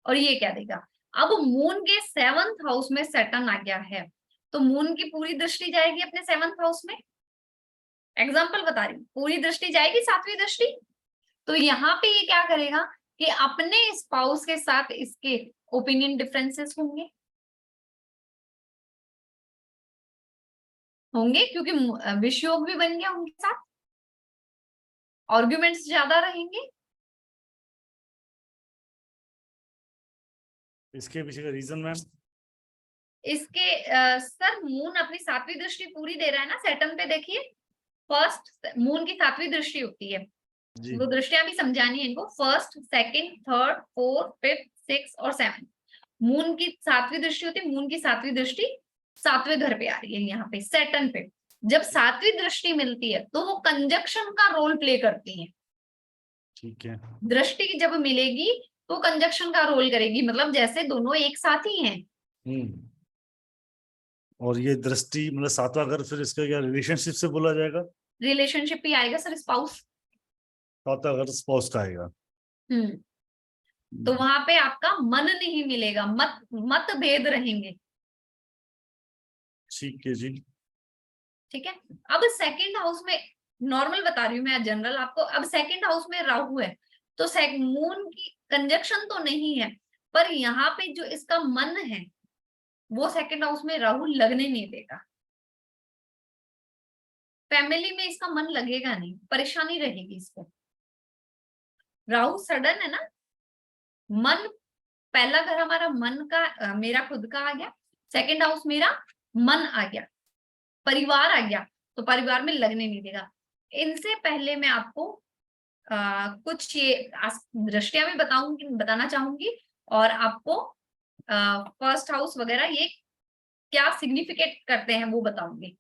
और ये क्या देगा। अब मून के 7th हाउस में सैटर्न आ गया है, तो मून की पूरी दृष्टि जाएगी अपने 7th हाउस में। एग्जाम्पल बता रही हूँ, पूरी दृष्टि जाएगी, 7वीं दृष्टि। तो यहाँ पे ये क्या करेगा कि अपने स्पाउस के साथ इसके ओपिनियन डिफरेंसेस होंगे क्योंकि विषयोग भी बन गया उनके साथ, आर्ग्यूमेंट्स ज्यादा रहेंगे। इसके पीछे का रीजन मैम? इसके सर मून अपनी 7वीं दृष्टि पूरी दे रहा है ना सैटर्न पे। देखिए फर्स्ट मून की 7वीं दृष्टि होती है, वो दृष्टियां भी समझानी है इनको। First, second, third, fourth, fifth, six और 7 मून की 7वीं दृष्टि होती है। मून की 7वीं दृष्टि 7वें घर पे आ रही है, यहाँ पे सैटर्न पे। जब 7वीं दृष्टि मिलती है तो वो कंजक्शन का रोल प्ले करती है। ठीक है, दृष्टि जब मिलेगी तो कंजक्शन का रोल करेगी, मतलब जैसे दोनों एक साथ ही हैं। और ये दृष्टि मतलब 7वां घर, फिर इसका क्या रिलेशनशिप से बोला जाएगा? रिलेशनशिप ही आएगा सर, स्पाउस। 7वां घर स्पाउस का आएगा। तो वहां पे आपका मन नहीं मिलेगा, मतभेद रहेंगे। ठीक है जी। ठीक है, अब सेकंड हाउस में नॉर्मल बता रही हूँ मैं, जनरल आपको। अब सेकंड हाउस में राहु है तो मून की कंजक्शन तो नहीं है, पर यहाँ पे जो इसका मन है वो सेकंड हाउस में राहु लगने नहीं देगा। फैमिली में इसका मन लगेगा नहीं, परेशानी रहेगी इसको। राहु सडन है ना, मन पहला घर हमारा मन का, मेरा खुद का आ गया। सेकंड हाउस मेरा मन आ गया, परिवार आ गया, तो परिवार में लगने नहीं देगा। इनसे पहले मैं आपको कुछ ये दृष्टियां भी बताना चाहूंगी, और आपको फर्स्ट हाउस वगैरह ये क्या सिग्निफिकेट करते हैं वो बताऊंगी।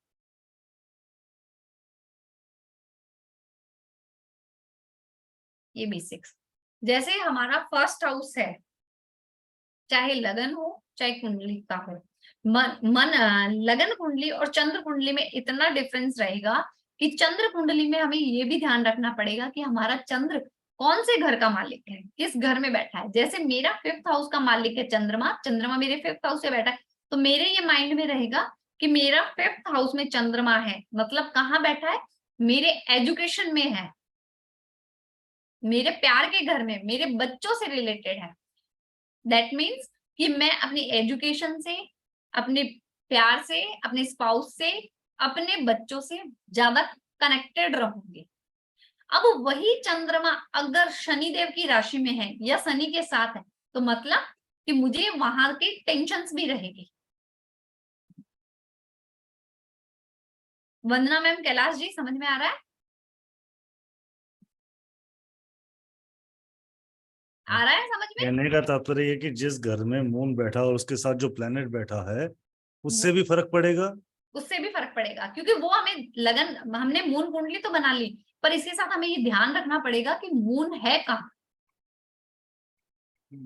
ये बेसिक्स, जैसे हमारा फर्स्ट हाउस है, चाहे लगन हो चाहे कुंडली का हो, लगन कुंडली और चंद्र कुंडली में इतना डिफरेंस रहेगा कि चंद्र कुंडली में हमें ये भी ध्यान रखना पड़ेगा कि हमारा चंद्र कौन से घर का मालिक है, किस घर में बैठा है। जैसे मेरा 5th हाउस का मालिक है चंद्रमा, चंद्रमा मेरे 5th हाउस से बैठा है, तो मेरे ये माइंड में रहेगा कि मेरा 5th हाउस में चंद्रमा है, मतलब कहाँ बैठा है, मेरे एजुकेशन में है, मेरे प्यार के घर में, मेरे बच्चों से रिलेटेड है। दैट मीन्स कि मैं अपनी एजुकेशन से, अपने प्यार से, अपने स्पाउस से, अपने बच्चों से ज्यादा कनेक्टेड रहूंगी। अब वही चंद्रमा अगर शनिदेव की राशि में है या शनि के साथ है, तो मतलब कि मुझे वहां की टेंशन्स भी रहेगी। वंदना मैम, कैलाश जी, समझ में आ रहा है? आ रहा है समझ में? कहने का तात्पर्य ये कि जिस घर में मून बैठा और उसके साथ जो प्लेनेट बैठा है उससे भी फर्क पड़ेगा। उससे भी फर्क पड़ेगा, क्योंकि वो हमें लगन, हमने मून कुंडली तो बना ली, पर इसके साथ हमें ये ध्यान रखना पड़ेगा कि मून है कहाँ।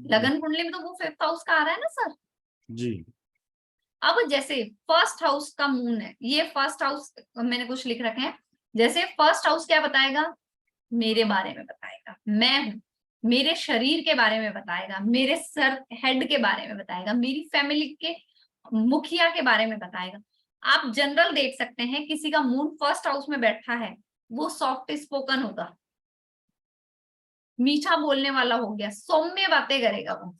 लगन कुंडली में तो वो 5th हाउस का आ रहा है ना सर जी। अब जैसे फर्स्ट हाउस का मून है, ये फर्स्ट हाउस मैंने कुछ लिख रखे हैं। जैसे फर्स्ट हाउस क्या बताएगा, मेरे बारे में बताएगा, मैं हूं, मेरे शरीर के बारे में बताएगा, मेरे सर हेड के बारे में बताएगा, मेरी फैमिली के मुखिया के बारे में बताएगा। आप जनरल देख सकते हैं, किसी का मून फर्स्ट हाउस में बैठा है वो सॉफ्ट स्पोकन होगा, मीठा बोलने वाला हो गया, सौम्य बातें करेगा वो।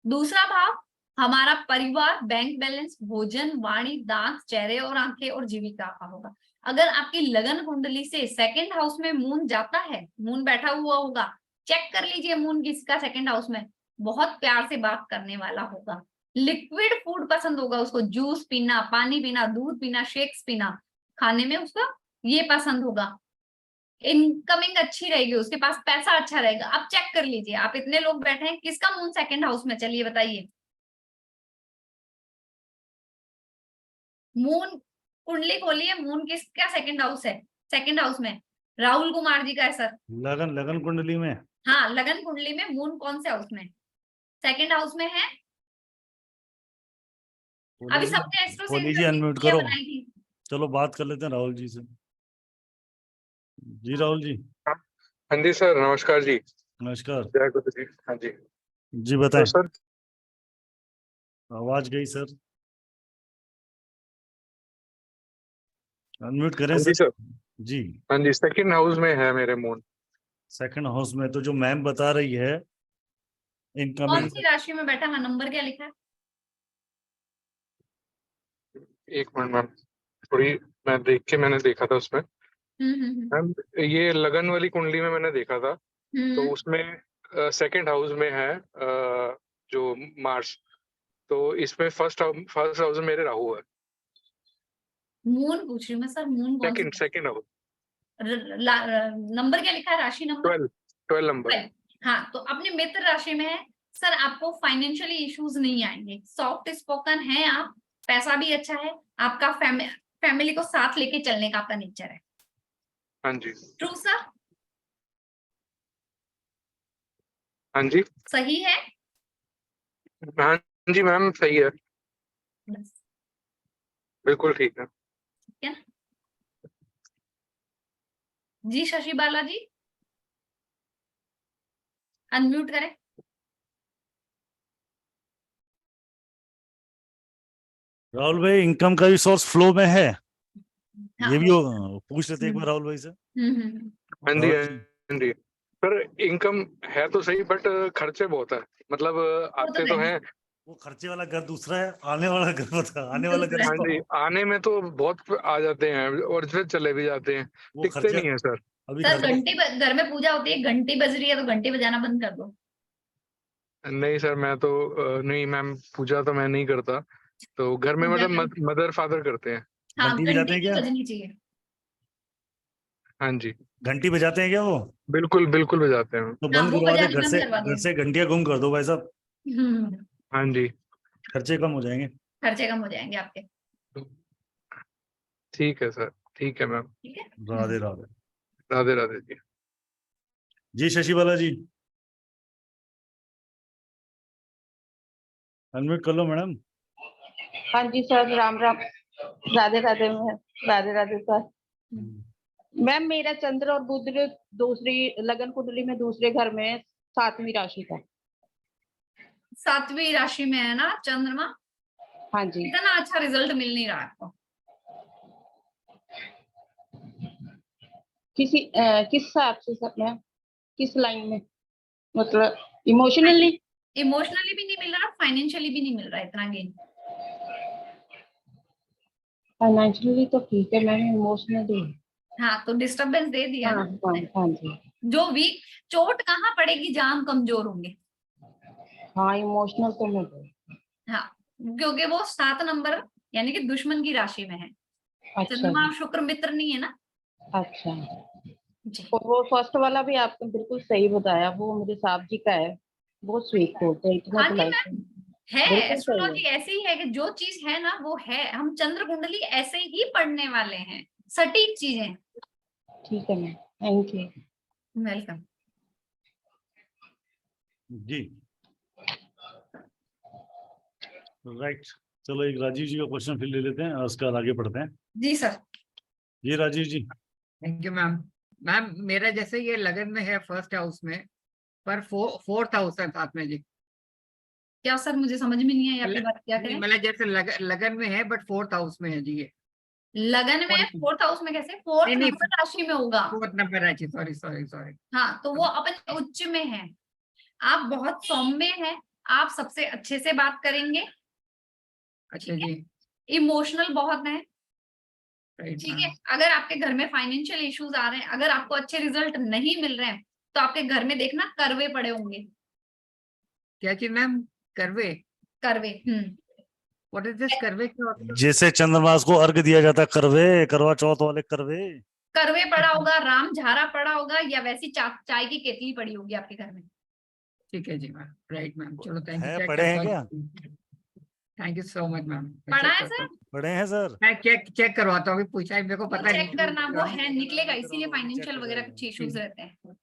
दूसरा भाव हमारा परिवार, बैंक बैलेंस, भोजन, वाणी, दांत, चेहरे और आंखें और जीविका का होगा। अगर आपकी लगन कुंडली से सेकंड हाउस में मून जाता है, मून बैठा हुआ होगा, चेक कर लीजिए मून किसका सेकंड हाउस में, बहुत प्यार से बात करने वाला होगा, लिक्विड फूड पसंद होगा उसको, जूस पीना, पानी पीना, दूध पीना, शेक्स पीना, खाने में उसका ये पसंद होगा। इनकमिंग अच्छी रहेगी, उसके पास पैसा अच्छा रहेगा। आप चेक कर लीजिए, आप इतने लोग बैठे हैं, किसका मून सेकंड हाउस में, चलिए बताइए। मून कुंडली खोलिए, मून किसका सेकंड हाउस है? सेकंड हाउस में राहुल कुमार जी का है सर। लगन लगन कुंडली में। हाँ, लगन कुंडली में मून कौन से हाउस में? सेकंड हाउस में है। अभी सबने एस्ट्रो खोली जी, अनम्यूट करो। बनाई थी। चलो बात कर लेते हैं राहुल जी से। जी राहुल जी। हाँ जी सर, नमस्कार जी। नमस्कार जय गुरु जी। हाँ जी जी, बताएं। तो सर आवाज गई सर, अनम्यूट करें हाँ जी सर। सर। जी, हाँ जी, सेकंड हाउस में है मेरे मून। सेकंड हाउस में, तो जो मैम बता रही है कौन इनकमिंग। सी राशि में बैठा है? नंबर क्या लिखा है? एक मिनट मैम, थोड़ी मैं देख के मैंने देखा था उसमें। मैम ये लगन वाली कुंडली में मैंने देखा था, तो उसमें सेकंड हाउस में है जो मार्स, तो इसमें फर्स्ट हाउस में मेरे राहु है। मून पूछ रही हूँ मैं सर, मून कौन सी? Second house. नंबर क्या लिखा है? राशि नंबर 12 नंबर। हाँ, तो अपने मित्र राशि में है सर। आपको फाइनेंशियली इश्यूज नहीं आएंगे, सॉफ्ट स्पोकन है आप, पैसा भी अच्छा है आपका, फैमिली को साथ लेके चलने का आपका नेचर है। हाँ जी। True sir? हाँ जी। सही है? हाँ जी मैम, सही है, बस, बिल्कुल ठीक है। ठीक है ना जी। शशि बाला जी, अनम्यूट करें। राहुल भाई, इनकम का भी सोर्स फ्लो में है, हाँ, ये भी पूछ लेते एक बार राहुल भाई से। हाँ जी। राहुल जी, हाँ जी सर, इनकम है तो सही, बट खर्चे बहुत है, मतलब वो तो आते तो है, हैं। वो खर्चे वाला घर दूसरा है, आने वाला घर बता, आने वाला घर हाँ इसको। जी, आने में तो बहुत आ जाते हैं और फिर चले भी जाते हैं, वो टिकते खर्चा नहीं है सर। अभी सर खर्चा। घंटी घर में पूजा होती है, घंटी बज रही है तो घंटी बजाना बंद कर दो। नहीं सर, मैं तो नहीं मैम, पूजा तो मैं नहीं करता, तो घर में पूजा मतलब करो। मदर फादर करते हैं। हाँ, घंटी बजाते घंटी हैं भी क्या? बजनी चाहिए। हाँ जी, घंटी बजाते हैं क्या वो? बिल्कुल बिल्कुल बजाते हैं। तो हाँ, बंद वो करवा दे, बजानी बंद करवा घर दो। से घंटियां गुम कर दो भाई साहब, हाँ जी, खर्चे कम हो जाएंगे। खर्चे कम हो जाएंगे आपके। ठीक है सर, ठीक है मैम। ठीक है। राधे राधे। राधे राधे जी। जी शशि बाला जी, अनम्यूट कर लो मैडम। हाँ जी sir, Ram Ram, Radhe Radhe ma'am, Radhe Radhe sir. Ma'am मेरा चंद्र और बुध दूसरी लगन कुंडली में दूसरे घर में 7वीं राशि का। 7वीं राशि में है ना चंद्रमा? हाँ जी। इतना अच्छा रिजल्ट मिल नहीं रहा आपको। किस हिसाब से सर मैम, किस लाइन में, मतलब इमोशनली? इमोशनली भी नहीं मिल रहा, फाइनेंशियली भी नहीं मिल रहा इतना गेन। फाइनेंशियली तो ठीक है मैम, इमोशनली। हाँ, तो डिस्टरबेंस दे दिया हाँ ना। हाँ हाँ जी। जो वीक, चोट कहाँ पड़ेगी जहां हम कमजोर होंगे? हाँ, इमोशनल तो मैं। हाँ, क्योंकि वो 7 नंबर यानी कि दुश्मन की राशि में है। अच्छा चंद्रमा जी। और शुक्र मित्र नहीं है ना अच्छा, जी। और वो फर्स्ट वाला भी आपने बिल्कुल सही बताया, वो मेरे साहब जी का है, बहुत स्वीट होते हैं, इतना हाँ तो जी लाइक मैम, है बिल्कुल सही एस्ट्रोलॉजी ऐसी ही है कि जो चीज है ना वो है। हम चंद्र कुंडली ऐसे ही पढ़ने वाले हैं, सटीक चीजें। है। ठीक है मैम, थैंक यू। वेलकम जी राइट। चलो एक राजीव जी का क्वेश्चन फिर ले लेते हैं और उसके बाद आगे बढ़ते हैं। जी सर। जी Rajiv ji. Thank you ma'am. Ma'am मेरा जैसे ये लगन में है फर्स्ट हाउस में, पर फोर्थ हाउस है साथ में जी। क्या सर, मुझे समझ में नहीं आई आपकी बात, क्या नहीं, करें? मतलब जैसे लगन में है बट फोर्थ हाउस में है जी ये। लगन में, फोर्थ हाउस में कैसे? फोर्थ नहीं, नंबर राशि में होगा। फोर्थ नंबर है जी, सॉरी सॉरी सॉरी। हाँ, तो वो अपने उच्च में है। आप बहुत सौम्य हैं, आप सबसे अच्छे से बात करेंगे, अच्छा जी, इमोशनल बहुत है। राइट ठीक है, मैम। अगर आपके घर में फाइनेंशियल इश्यूज आ रहे हैं, अगर आपको अच्छे रिजल्ट नहीं मिल रहे हैं, तो आपके घर में देखना करवे पड़े होंगे। क्या चीज मैम? करवे? करवे। व्हाट इज दिस करवे क्या होता है? जैसे चंद्रमास को अर्घ दिया जाता है, करवे, करवा चौथ वाले करवे। करवे पड़ा होगा, राम झारा पड़ा होगा, या वैसी चाय की केतली पड़ी होगी आपके घर में। ठीक है जी मैम, राइट मैम, चलो थैंक यू। है, पढ़े हैं क्या? Thank you so much ma'am. पढ़ा है सर? पढ़े हैं सर? मैं चेक करवाता हूँ, अभी पूछा है मेरे को पता चेक नहीं। करना, वो है निकलेगा, इसीलिए फाइनेंशियल वगैरह कुछ इश्यूज रहते हैं।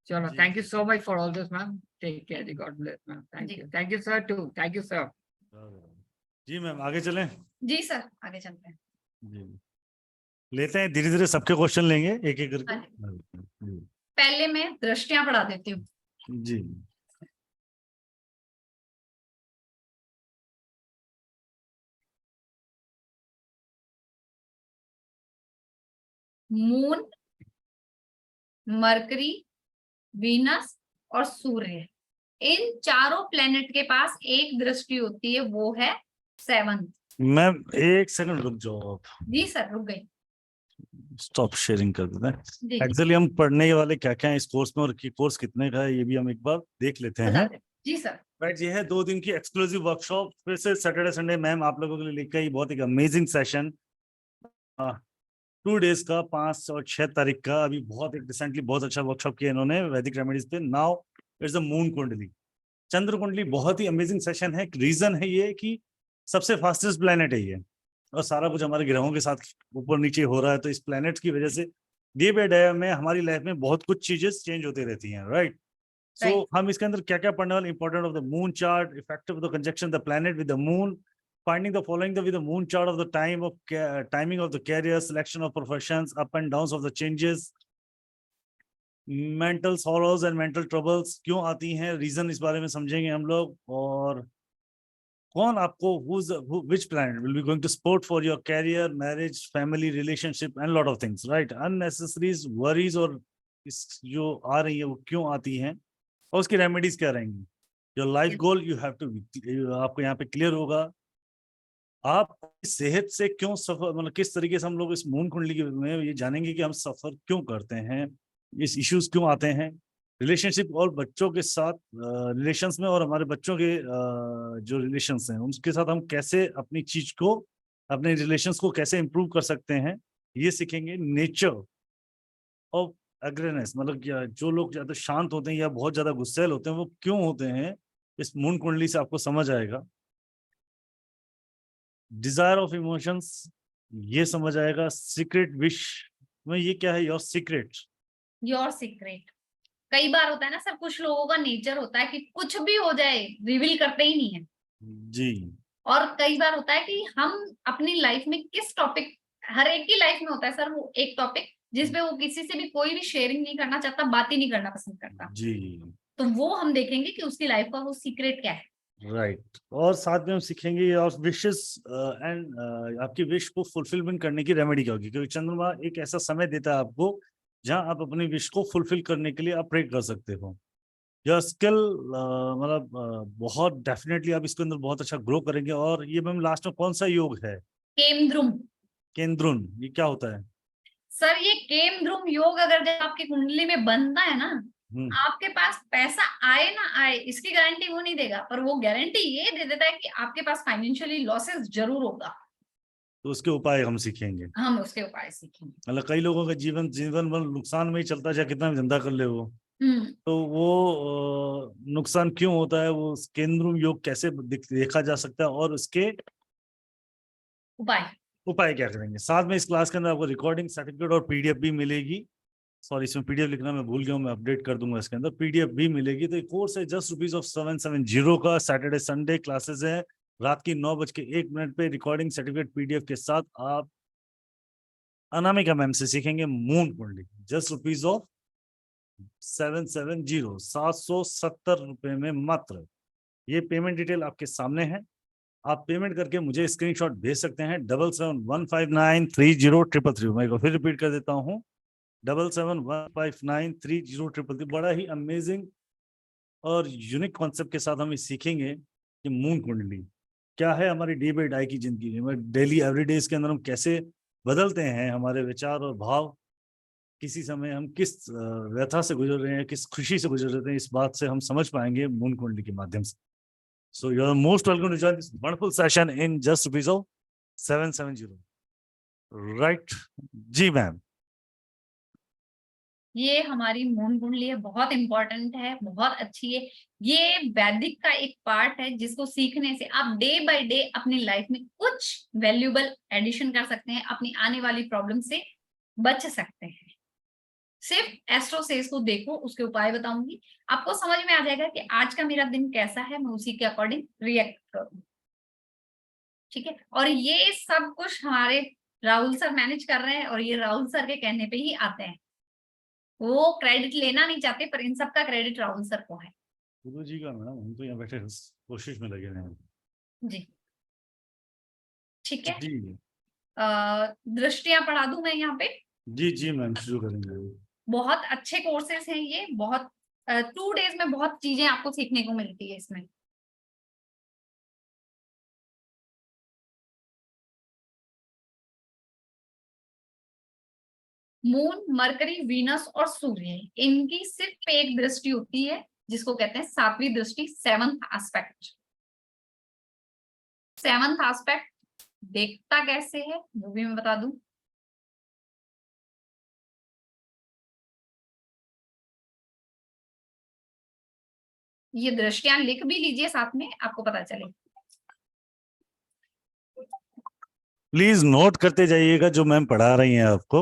चलो thank you so much for all this ma'am, take care जी, God bless ma'am, thank you sir too, thank you sir. जी मैम, आगे चलें? जी सर, आगे चलते हैं। जी, लेते हैं धीरे धीरे, सबके क्वेश्चन लेंगे एक एक करके। पहले मैं दृष्टियां पढ़ा देती हूँ। जी, मून, मरकरी, वीनस और सूर्य, इन चारों प्लेनेट के पास एक दृष्टि होती है, वो है 7th। मैम एक सेकंड रुक जाओ आप। जी सर, रुक गई। स्टॉप शेयरिंग कर देते हैं। जी एक्चुअली हम पढ़ने वाले क्या क्या है इस कोर्स में और कोर्स कितने का है ये भी हम एक बार देख लेते हैं। जी सर। राइट, ये है 2 दिन की एक्सक्लूसिव वर्कशॉप, फिर से सैटरडे संडे मैम आप लोगों के लिए लेकर आई बहुत एक अमेजिंग सेशन, 2 डेज का, 5 और 6 तारीख का। अभी बहुत एक रिसेंटली बहुत अच्छा वर्कशॉप किया इन्होंने वैदिक रेमेडीज पे। नाउ इट्स द मून कुंडली, चंद्र कुंडली। बहुत ही अमेजिंग सेशन है। रीजन है ये कि सबसे फास्टेस्ट प्लेनेट है ये, और सारा कुछ हमारे ग्रहों के साथ ऊपर नीचे हो रहा है, तो इस प्लेनेट की वजह से डे बाय डे में हमारी लाइफ में बहुत कुछ चीजें चेंज होती रहती हैं। राइट, सो हम इसके अंदर क्या क्या पढ़ने वाले, important of the moon chart, effect of the conjunction the planet with the moon, finding the following with the moon chart of the timing of the career, selection of professions, up and downs of the changes, mental sorrows and mental troubles क्यों आती हैं, reason इस बारे में समझेंगे हम लोग। और कौन आपको which planet will be going to support for your career, marriage, family, relationship and lot of things, right? unnecessary worries और इस जो आ रही है वो क्यों आती हैं और उसकी रेमेडीज क्या रहेंगी। Your life goal you have to, आपको यहाँ पे क्लियर होगा आप सेहत से क्यों सफर, मतलब किस तरीके से हम लोग इस मून कुंडली में ये जानेंगे कि हम सफर क्यों करते हैं, इस इश्यूज क्यों आते हैं रिलेशनशिप और बच्चों के साथ, रिलेशंस में, और हमारे बच्चों के जो रिलेशंस हैं उनके साथ हम कैसे अपनी चीज को, अपने रिलेशंस को कैसे इंप्रूव कर सकते हैं, ये सीखेंगे। नेचर ऑफ एग्रेनेस, मतलब क्या जो लोग ज्यादा शांत होते हैं या बहुत ज्यादा गुस्सैल होते हैं वो क्यों होते हैं, इस मून कुंडली से आपको समझ आएगा। डिजायर ऑफ इमोशंस, ये समझ आएगा। सीक्रेट विश में ये क्या है, योर सीक्रेट। योर सीक्रेट कई बार होता है ना सर, कुछ लोगों का नेचर होता है कि कुछ भी हो जाए रिवील करते ही नहीं है जी, और कई बार होता है कि हम अपनी लाइफ में किस टॉपिक, हर एक की लाइफ में होता है सर वो एक टॉपिक जिसपे वो किसी से भी कोई भी शेयरिंग नहीं करना चाहता, बात ही नहीं करना पसंद करता जी, तो वो हम देखेंगे कि उसकी लाइफ का वो सीक्रेट क्या है। राइट, और साथ में हम सीखेंगे और विशेस एंड आपकी विश को फुलफिलमेंट करने की रेमेडी क्या होगी, क्योंकि चंद्रमा एक ऐसा समय देता है आपको जहां आप अपनी विश को फुलफिल करने के लिए आप प्रे कर सकते हो। यह स्किल मतलब बहुत डेफिनेटली आप इसके अंदर बहुत अच्छा ग्रो करेंगे। और ये मैम लास्ट में कौन सा योग है? केमद्रुम। केंद्रुन, ये क्या होता है सर? ये केमद्रुम योग अगर जब आपकी कुंडली में बनता है ना, आपके पास पैसा आए ना आए इसकी गारंटी वो नहीं देगा, पर वो गारंटी ये दे देता है कि आपके पास फाइनेंशियली लॉसेस जरूर होगा। तो उसके उपाय हम सीखेंगे, हम उसके उपाय सीखेंगे। मतलब कई लोगों का जीवन नुकसान में ही चलता है, चाहे कितना भी धंधा कर ले वो, तो वो नुकसान क्यों होता है, वो केंद्रुम योग कैसे देखा जा सकता है और उसके उपाय क्या करेंगे। साथ में इस क्लास के अंदर आपको रिकॉर्डिंग सर्टिफिकेट और पीडीएफ भी मिलेगी। सॉरी, इसमें पीडीएफ लिखना मैं भूल गया हूँ, मैं अपडेट कर दूंगा इसके अंदर, पीडीएफ भी मिलेगी। तो कोर्स है जस्ट ₹770 का, सैटरडे संडे क्लासेस है, रात की 9:01 पे रिकॉर्डिंग सर्टिफिकेट पीडीएफ के साथ आप अनामिका मैम से सीखेंगे मून कुंडली। जस्ट ₹770 में मात्र। ये पेमेंट डिटेल आपके सामने है, आप पेमेंट करके मुझे स्क्रीनशॉट भेज सकते हैं 7715930333। मैं फिर रिपीट कर देता हूँ 7715930333। बड़ा ही अमेजिंग और यूनिक कॉन्सेप्ट के साथ हम इस सीखेंगे कि मून कुंडली क्या है हमारी डे बाई डे की जिंदगी में, डेली एवरीडेज के अंदर हम कैसे बदलते हैं हमारे विचार और भाव, किसी समय हम किस व्यथा से गुजर रहे हैं, किस खुशी से गुजर रहे हैं, इस बात से हम समझ पाएंगे मून कुंडली के माध्यम से। So you are most welcome to join this wonderful session in just ₹770. Right? जी मैम. ये हमारी मून कुंडली है, बहुत इंपॉर्टेंट है, बहुत अच्छी है। ये वैदिक का एक पार्ट है जिसको सीखने से आप डे बाय डे अपनी लाइफ में कुछ वैल्यूएबल एडिशन कर सकते हैं, अपनी आने वाली प्रॉब्लम से बच सकते हैं। सिर्फ एस्ट्रोसेस को देखो, उसके उपाय बताऊंगी, आपको समझ में आ जाएगा कि आज का मेरा दिन कैसा है, मैं उसी के अकॉर्डिंग रिएक्ट करूँ। ठीक है, और ये सब कुछ हमारे राहुल सर मैनेज कर रहे हैं और ये राहुल सर के कहने पे ही आते हैं। वो क्रेडिट लेना नहीं चाहते, पर इन सब का क्रेडिट राहुल सर को है। गुरु जी का मैडम, हम तो यहाँ बैठे कोशिश में लगे हुए हैं जी, ठीक है। जी। दृष्टियां पढ़ा दूं मैं यहाँ पे? जी जी मैम, शुरू करेंगे। बहुत अच्छे कोर्सेस हैं ये, बहुत 2 डेज में बहुत चीजें आपको सीखने को मिलती है इसमें। मून, मरकरी, वीनस और सूर्य, इनकी सिर्फ एक दृष्टि होती है जिसको कहते हैं सातवीं दृष्टि, 7th एस्पेक्ट। 7th एस्पेक्ट देखता कैसे है वो भी मैं बता दूं। ये दृष्टियां लिख भी लीजिए साथ में, आपको पता चले। प्लीज नोट करते जाइएगा जो मैम पढ़ा रही हैं आपको।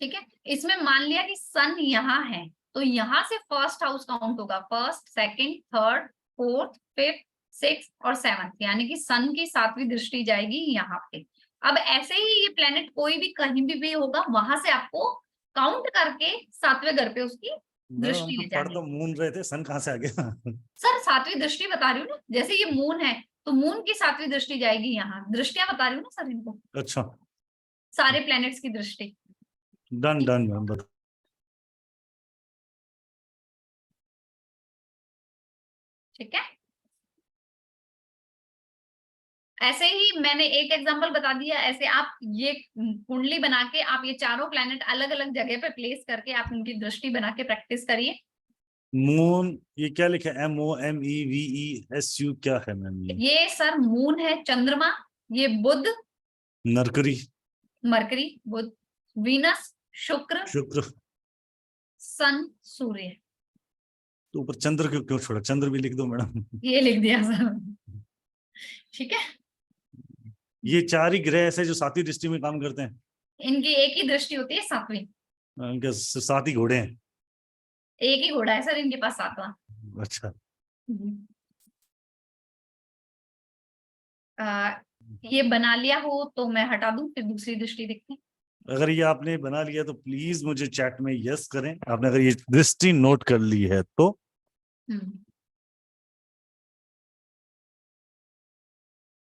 ठीक है, इसमें मान लिया कि सन यहाँ है तो यहाँ से फर्स्ट हाउस काउंट होगा, first, second, third, fourth, fifth, sixth और 7th, यानी कि सन की 7वीं दृष्टि जाएगी यहाँ पे। अब ऐसे ही ये प्लेनेट कोई भी कहीं भी होगा, वहां से आपको काउंट करके 7वें घर पे उसकी दृष्टि ले जानी। तो मून रहे थे, सन कहाँ से आ गया? सर 7वीं दृष्टि बता रही हूँ ना, जैसे ये मून है तो मून की 7वीं दृष्टि जाएगी यहाँ, दृष्टियां बता रही हूँ ना सर इनको। अच्छा, सारे प्लैनेट्स की दृष्टि। डन डन मैम, बता। ठीक है, ऐसे ही मैंने एक एग्जांपल बता दिया, ऐसे आप ये कुंडली बना के आप ये चारों प्लैनेट अलग अलग जगह पे प्लेस करके आप उनकी दृष्टि बना के प्रैक्टिस करिए। मून, ये क्या लिखा है? MONEVESU क्या है मैम? ये सर मून है, चंद्रमा, ये बुध, मरकरी, मरकरी, बुध, वीनस, शुक्र, सन, सूर्य। तो ऊपर चंद्र क्यों छोड़ा? चंद्र भी लिख दो मैडम। ये लिख दिया सर, ठीक है। ये 4 ही ग्रह ऐसे जो 7वीं दृष्टि में काम करते हैं? इनकी एक ही दृष्टि होती है, 7वीं। इनके 7 ही घोड़े हैं? एक ही घोड़ा है सर इनके पास, 7वां। अच्छा, ये बना लिया हो तो मैं हटा दूं, फिर दूसरी दृष्टि देखते हैं। अगर ये आपने बना लिया तो प्लीज मुझे चैट में यस करें, आपने अगर ये दृष्टि नोट कर ली है तो।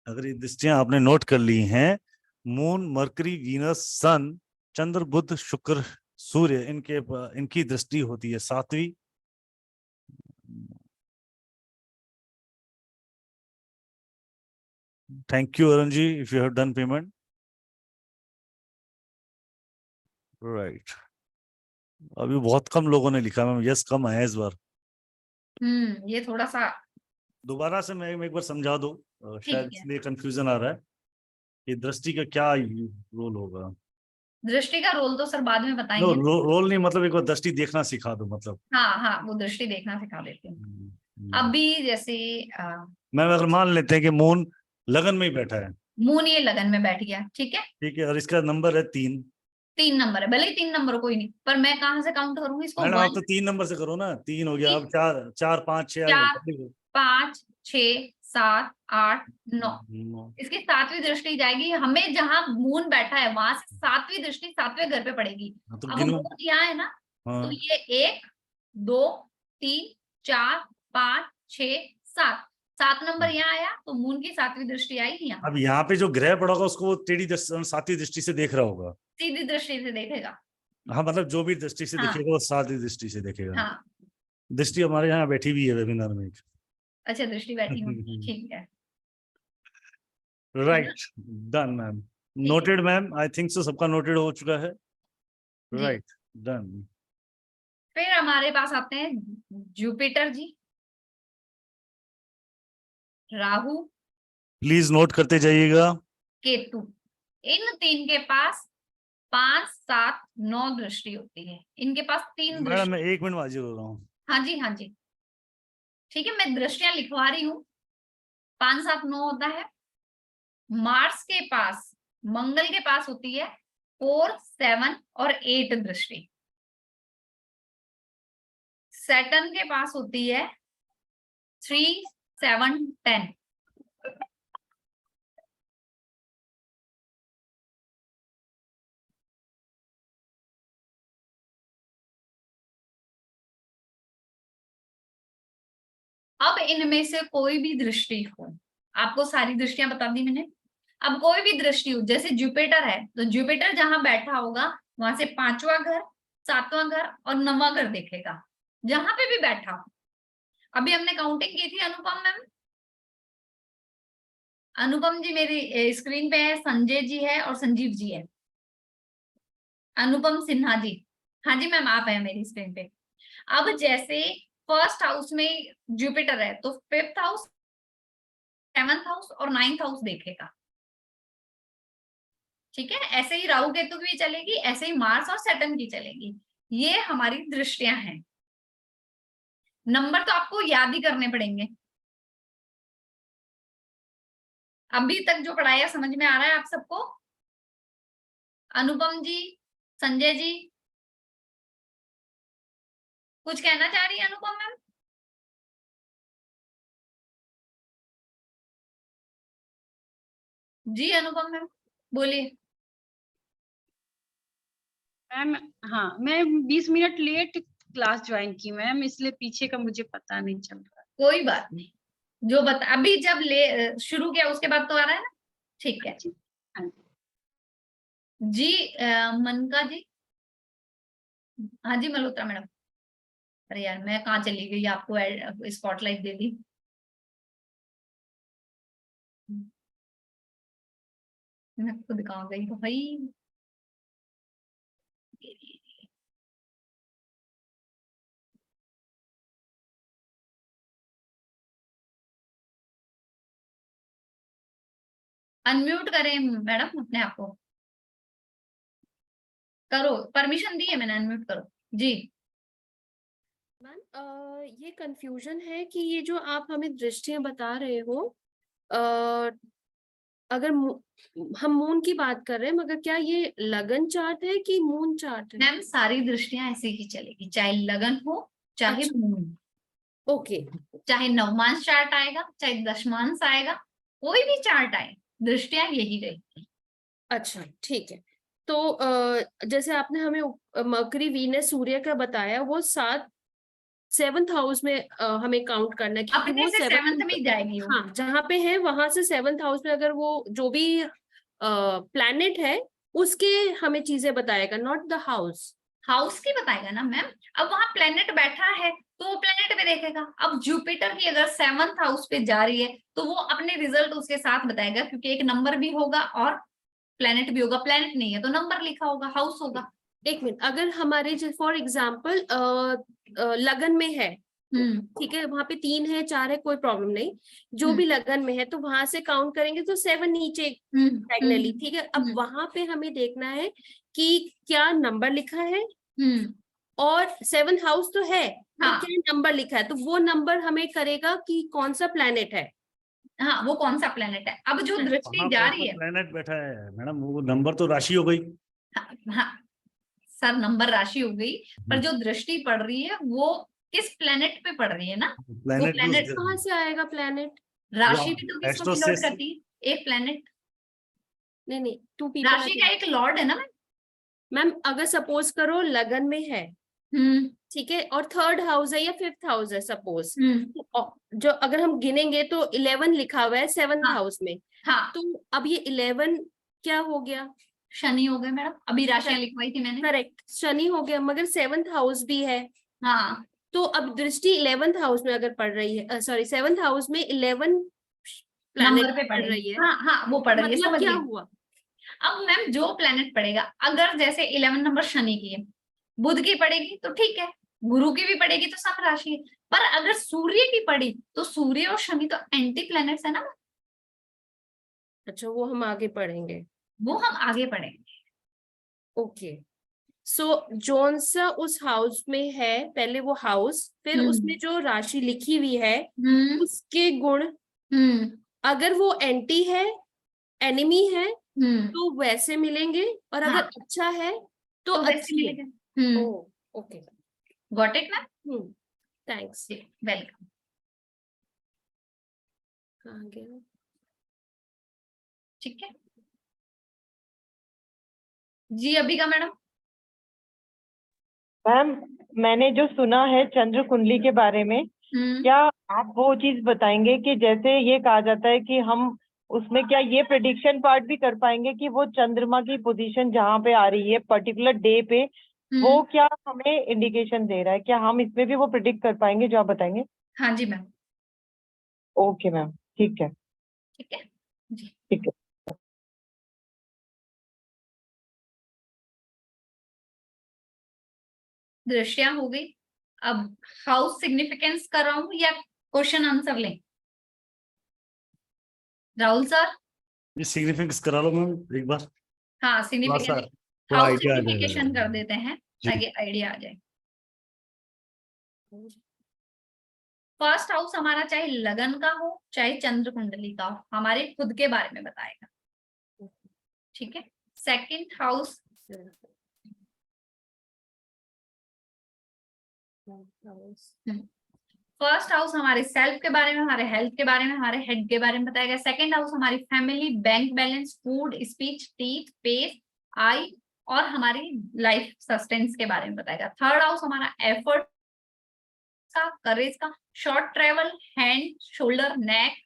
अगर ये दृष्टियां आपने नोट कर ली हैं, मून, मरकरी, वीनस, सन, चंद्र, बुध, शुक्र, सूर्य, इनकी दृष्टि होती है 7वीं। Thank you Arun ji, if you have done payment. Right, अभी बहुत कम लोगों ने लिखा मैम, यस कम आया इस बार। ये थोड़ा सा दोबारा से मैं एक बार समझा दो, शायद इसलिए कंफ्यूजन आ रहा है कि दृष्टि का क्या रोल होगा। दृष्टि का रोल तो सर बाद में बताएंगे। रोल नहीं, मतलब एक बार दृष्टि देखना सिखा दो मतलब। हाँ, वो दृष्टि देखना सिखा देती हूँ। अभी जैसे मैम अगर मान लेते हैं कि मून लगन में ही बैठा है, मून ये लगन में बैठ गया, ठीक है, ठीक है, और इसका नंबर है 3 नंबर है, भले ही 3 नंबर कोई नहीं, पर मैं कहाँ से काउंट करूंगी इसको? मैडम आप तो 3 नंबर से करो ना, 3 हो गया, अब 4 5 6 4 5 6 7 8 9, इसकी 7वीं दृष्टि जाएगी। हमें जहां मून बैठा है वहां से 7वीं दृष्टि 7वें घर पे पड़ेगी। तो अब मून यहाँ है ना, तो ये 1 2 3 4 5 6 7 नंबर यहाँ आया, तो मून की 7वीं दृष्टि आई यहाँ। अब यहाँ पे जो ग्रह पड़ा होगा उसको टेढ़ी 7वीं दृष्टि से देख रहा होगा, सीधी दृष्टि से देखेगा। हाँ, मतलब जो भी दृष्टि से देखेगा वो 7वीं दृष्टि से देखेगा। हाँ, दृष्टि हमारे यहाँ बैठी हुई है वेबिनार में। अच्छा, दृष्टि बैठी हुई, ठीक है, right, done ma'am, noted ma'am, I think so सबका नोटेड हो चुका है। Right, done. फिर हमारे पास आते हैं Jupiter ji. Rahu, please note करते जाइएगा। केतु, इन तीन के पास 5, 7, 9 दृष्टि होती है। इनके पास 3 मैडम दृष्टि। मैं 1 मिनट में हाजिर हो रहा हूँ। हाँ जी, हाँ जी, ठीक है, मैं दृष्टियां लिखवा रही हूँ। 5, 7, 9 होता है। मार्स के पास, मंगल के पास होती है 4, 7 और 8 दृष्टि। सैटर्न के पास होती है 3, 7, 10। अब इनमें से कोई भी दृष्टि हो, आपको सारी दृष्टियां बता दी मैंने। अब कोई भी दृष्टि हो, जैसे जुपिटर है तो जुपिटर जहां बैठा होगा वहां से 5वां घर, 7वां घर और 9वां घर देखेगा, जहां पे भी बैठा हो। अभी हमने काउंटिंग की थी अनुपम मैम। अनुपम जी मेरी स्क्रीन पे है, संजय जी है और संजीव जी है। अनुपम सिन्हा जी, हाँ जी मैम आप है मेरी स्क्रीन पे। अब जैसे फर्स्ट हाउस में जुपिटर है तो 5th हाउस, 7th हाउस और 9th हाउस देखेगा। ठीक है, ऐसे ही राहु केतु की भी चलेगी, ऐसे ही मार्स और सैटर्न की चलेगी। ये हमारी दृष्टियां हैं। नंबर तो आपको याद ही करने पड़ेंगे। अभी तक जो पढ़ाया समझ में आ रहा है आप सबको? अनुपम जी, संजय जी, कुछ कहना चाह रही है अनुपम मैम? जी अनुपम मैम बोलिए। मैम हाँ, मैं 20 मिनट लेट क्लास ज्वाइन की मैम, इसलिए पीछे का मुझे पता नहीं चल रहा। कोई बात नहीं, जो बता अभी जब शुरू किया उसके बाद तो आ रहा है ना। ठीक है जी। मनका जी, हाँ जी मल्होत्रा मैडम। अरे यार मैं कहाँ चली गई, आपको स्पॉटलाइट दे दी। मैं खुद कहाँ गई भाई। अनम्यूट करें मैडम अपने आप को, करो, परमिशन दी है मैंने, अनम्यूट करो जी। मैम ये कंफ्यूजन है कि ये जो आप हमें दृष्टियां बता रहे हो, अगर हम मून की बात कर रहे हैं, मगर क्या ये लगन चार्ट है कि मून चार्ट है? मैम सारी दृष्टियां ऐसे ही चलेगी, चाहे लगन हो चाहे मून। ओके, चाहे नवमांश चार्ट आएगा चाहे दशमांश आएगा, कोई भी चार्ट आए, दृष्टियां यही रहेगी। अच्छा ठीक है। तो जैसे आपने हमें मरकरी, वीनस, सूर्य का बताया, वो 7th हाउस में हमें काउंट करना है, क्योंकि वो 7th में जाएगी। हाँ, जहाँ पे है वहां से 7th हाउस में अगर वो जो भी प्लैनेट है उसके हमें चीजें बताएगा, नॉट द हाउस। हाउस की बताएगा ना मैम। अब वहां प्लेनेट बैठा है तो वो प्लेनेट पे देखेगा। अब जुपिटर की अगर 7th हाउस पे जा रही है तो वो अपने रिजल्ट उसके साथ बताएगा, क्योंकि एक नंबर भी होगा और प्लेनेट भी होगा। प्लेनेट नहीं है तो नंबर लिखा होगा, हाउस होगा। एक मिनट, अगर हमारे फॉर एग्जाम्पल लगन में है, ठीक है, वहां पे 3 है 4 है, कोई प्रॉब्लम नहीं, जो भी लगन में है तो वहां से काउंट करेंगे तो 7 नीचे डायगोनली, ठीक है। अब वहां पे हमें देखना है कि क्या नंबर लिखा है, और 7th हाउस तो है, हाँ। तो क्या नंबर लिखा है, तो वो नंबर हमें करेगा कि कौन सा प्लैनेट है। हाँ, वो कौन सा प्लेनेट है। अब जो दृष्टि जा रही है, प्लेनेट बैठा है मैडम, वो नंबर तो राशि हो गई। हाँ सर, नंबर राशि हो गई, पर जो दृष्टि पड़ रही है वो किस प्लेनेट पे पड़ रही है ना। वो प्लेनेट कहाँ से आएगा प्लेनेट? राशि भी तो किसको डिनोट करती है, एक प्लेनेट। नहीं 2 पीपल। राशि का एक लॉर्ड है ना मैम। अगर सपोज करो लगन में है, ठीक है, और 3rd हाउस है या 5th हाउस है सपोज, जो अगर हम गिनेंगे तो 11 लिखा हुआ है 7th हाउस में। हाँ। तो अब ये 11 क्या हो गया? शनि हो गए मैडम, अभी राशियां लिखवाई थी मैंने। करेक्ट, शनि हो गया, मगर 7th हाउस भी है। हाँ, तो अब दृष्टि 11th हाउस में अगर पड़ रही है, सॉरी 7th हाउस में 11 नंबर पे पड़ रही है। हाँ वो पड़ रही है। मतलब क्या हुआ? अब मैम जो प्लेनेट पड़ेगा, अगर जैसे 11 नंबर शनि की है, बुध की पड़ेगी तो ठीक है, गुरु की भी पड़ेगी तो सम राशि है, पर अगर सूर्य की पड़ी तो सूर्य और शनि तो एंटी प्लैनेट्स है ना, अच्छा वो हम आगे पढ़ेंगे। वो हम आगे पढ़ेंगे। ओके सो जोन सा उस हाउस में है, पहले वो हाउस, फिर उसमें जो राशि लिखी हुई है उसके गुण अगर वो एंटी है, एनिमी है तो वैसे मिलेंगे, और अगर हाँ, अच्छा है तो तो वैसे अच्छी है। मिलेगा। Okay got it ma'am? Thanks. Welcome. कहाँ गया? ठीक है जी, अभी का मैडम। मैम मैंने जो सुना है चंद्र कुंडली के बारे में, क्या आप वो चीज बताएंगे कि जैसे ये कहा जाता है कि हम उसमें क्या ये प्रेडिक्शन पार्ट भी कर पाएंगे कि वो चंद्रमा की पोजीशन जहाँ पे आ रही है पर्टिकुलर डे पे, वो क्या हमें इंडिकेशन दे रहा है, क्या हम इसमें भी वो प्रेडिक्ट कर पाएंगे जो आप बताएंगे? हाँ जी मैम। ओके मैम, ठीक है। ठीक है जी, ठीक है। दृश्या हो गई। अब हाउस सिग्निफिकेंस कर रहा हूँ या क्वेश्चन आंसर लें? राहुल सर। ये सिग्निफिकेंस करा लो मैम एक बार। हाँ, थोड़ा सिग्निफिकेंस थोड़ा हाउस आइडिया आ सिग्निफिकेशन जाएगा कर देते हैं जी। ताकि आइडिया आ जाए। फर्स्ट हाउस हमारा चाहे लगन का हो चाहे चंद्र कुंडली का हो, हमारे खुद के बारे में बताएगा। ठीक है। सेकंड हाउस फर्स्ट हाउस हमारे सेल्फ के बारे में, हमारे हेल्थ के बारे में, हमारे हेड के बारे में बताएगा। सेकंड हाउस हमारी family, bank balance, food, speech, teeth, face, eye और हमारी लाइफ सस्टेंस के बारे में बताएगा। थर्ड हाउस हमारा एफर्ट का, करेज का, short travel, hand, shoulder, neck,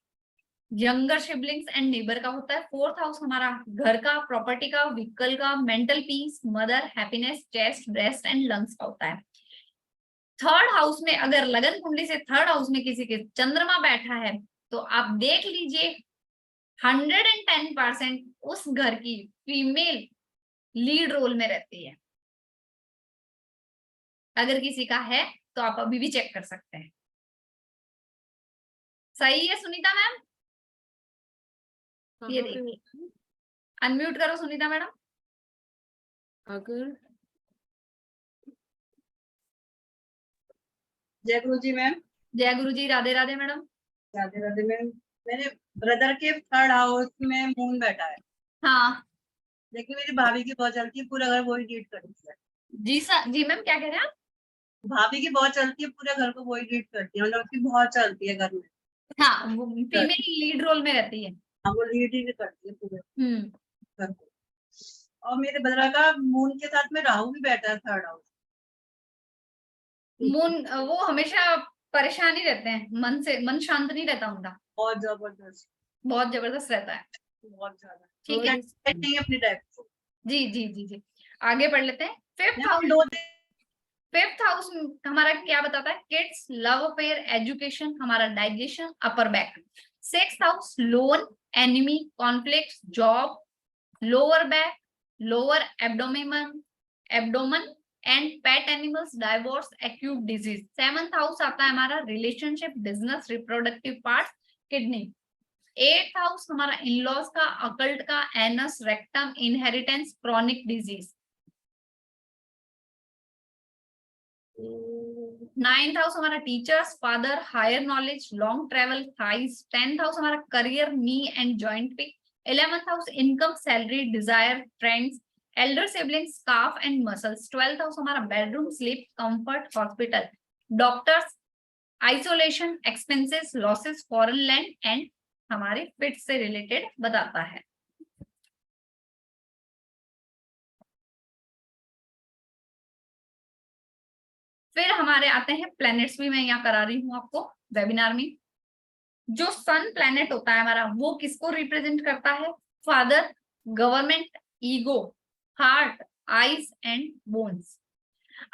younger siblings and neighbour का होता है। फोर्थ हाउस हमारा घर का, प्रॉपर्टी का, व्हीकल का, mental peace, mother, happiness, chest, breast and lungs का होता है। थर्ड हाउस में अगर लगन कुंडली से थर्ड हाउस में किसी के चंद्रमा बैठा है तो आप देख लीजिए 110% उस घर की फीमेल लीड रोल में रहती है। अगर किसी का है तो आप अभी भी चेक कर सकते हैं। सही है सुनीता मैम? ये देखिए, अनम्यूट करो सुनीता मैडम। अगर जय गुरु जी मैम। जय गुरु जी। राधे राधे मैडम। राधे राधे मैम। मेरे ब्रदर के थर्ड हाउस में मून बैठा है। हाँ, लेकिन मेरी भाभी की बहुत चलती है, पूरा घर वही लीड करती है। जी सर। जी मैम, क्या कह रहे हैं आप? भाभी की बहुत चलती है, पूरे घर को वही लीड करती है, मतलब उसकी बहुत चलती है घर में। हाँ, फीमेल लीड रोल में रहती है। हाँ, वो लीड ही करती है पूरे घर को। और मेरे ब्रदर का मून के साथ में राहु भी बैठा है थर्ड हाउस। मून वो हमेशा परेशान ही रहते हैं, मन से मन शांत नहीं रहता उनका। बहुत जबरदस्त रहता है। बहुत ज्यादा। ठीक है अपनी टाइप को। जी जी जी जी, आगे पढ़ लेते हैं। फिफ्थ हाउस हमारा क्या बताता है? किड्स, लव अफेयर, एजुकेशन, हमारा digestion, upper back. Sixth house loan, enemy, conflict, job, lower back, lower abdomen and pet animals, divorce, acute disease. Seventh house आता है हमारा relationship, business, reproductive parts, kidney. Eighth house हमारा in-laws का, occult का, anus, rectum, inheritance, chronic disease. Ninth house हमारा teachers, father, higher knowledge, long travel, thighs. Tenth house हमारा career, knee and joint pain. 11th house income, salary, desire, trends, elder siblings, scarf and muscles. 12th house हमारा bedroom, sleep, comfort, hospital, doctors, isolation, expenses, losses, foreign land and हमारे feet से related बताता है। फिर हमारे आते हैं planets, भी मैं यहाँ करा रही हूँ आपको वेबिनार में। जो सन प्लैनेट होता है हमारा, वो किसको रिप्रेजेंट करता है? Father, government, ego, heart, eyes and bones.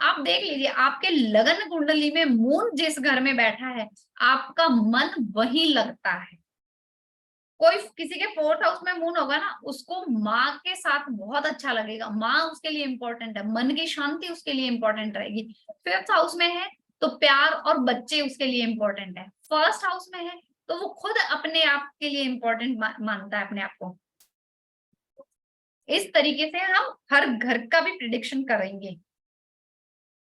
आप देख लीजिए आपके लगन कुंडली में मून जिस घर में बैठा है आपका मन वही लगता है। कोई किसी के 4th हाउस में मून होगा ना, उसको माँ के साथ बहुत अच्छा लगेगा, माँ उसके लिए इंपॉर्टेंट है, मन की शांति उसके लिए इंपॉर्टेंट रहेगी। 5th हाउस में है तो प्यार और बच्चे उसके लिए इंपॉर्टेंट है। 1st हाउस में है तो वो खुद अपने आप के लिए इंपॉर्टेंट मानता है अपने आप को। इस तरीके से हम हर घर का भी प्रिडिक्शन करेंगे।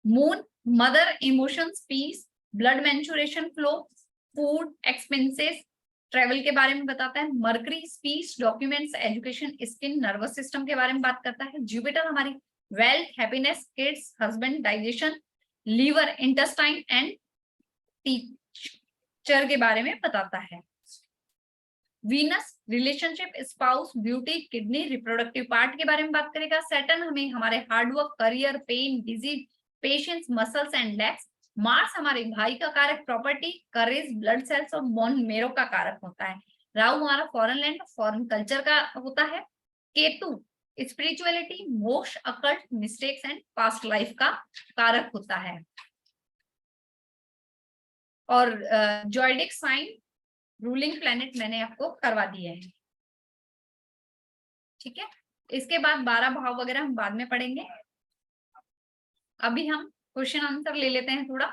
Moon mother, emotions, peace, blood menstruation flow, food, expenses, travel के बारे में बताता है। Mercury speech, documents, education, skin, nervous system के बारे में बात करता है। जुपिटर हमारी wealth, happiness, kids, husband, digestion, liver, intestine and teacher के बारे में बताता है। Venus relationship, spouse, beauty, kidney, reproductive part के बारे में बात करेगा। सैटर्न हमें हमारे hard work, career, pain, disease, patience, muscles and legs. Mars हमारे भाई का कारक, प्रॉपर्टी, करेज, ब्लड सेल्स और बोन मेरो का कारक होता है। राहु हमारा फॉरेन लैंड, फॉरेन कल्चर का होता है। केतु स्पिरिचुअलिटी, मोक्ष, occult, mistakes and past life का कारक होता है। और जॉइडिक साइन, रूलिंग प्लेनेट मैंने आपको करवा दिए हैं, ठीक है। इसके बाद 12 भाव वगैरह हम बाद में पढ़ेंगे। अभी हम क्वेश्चन आंसर ले लेते हैं थोड़ा।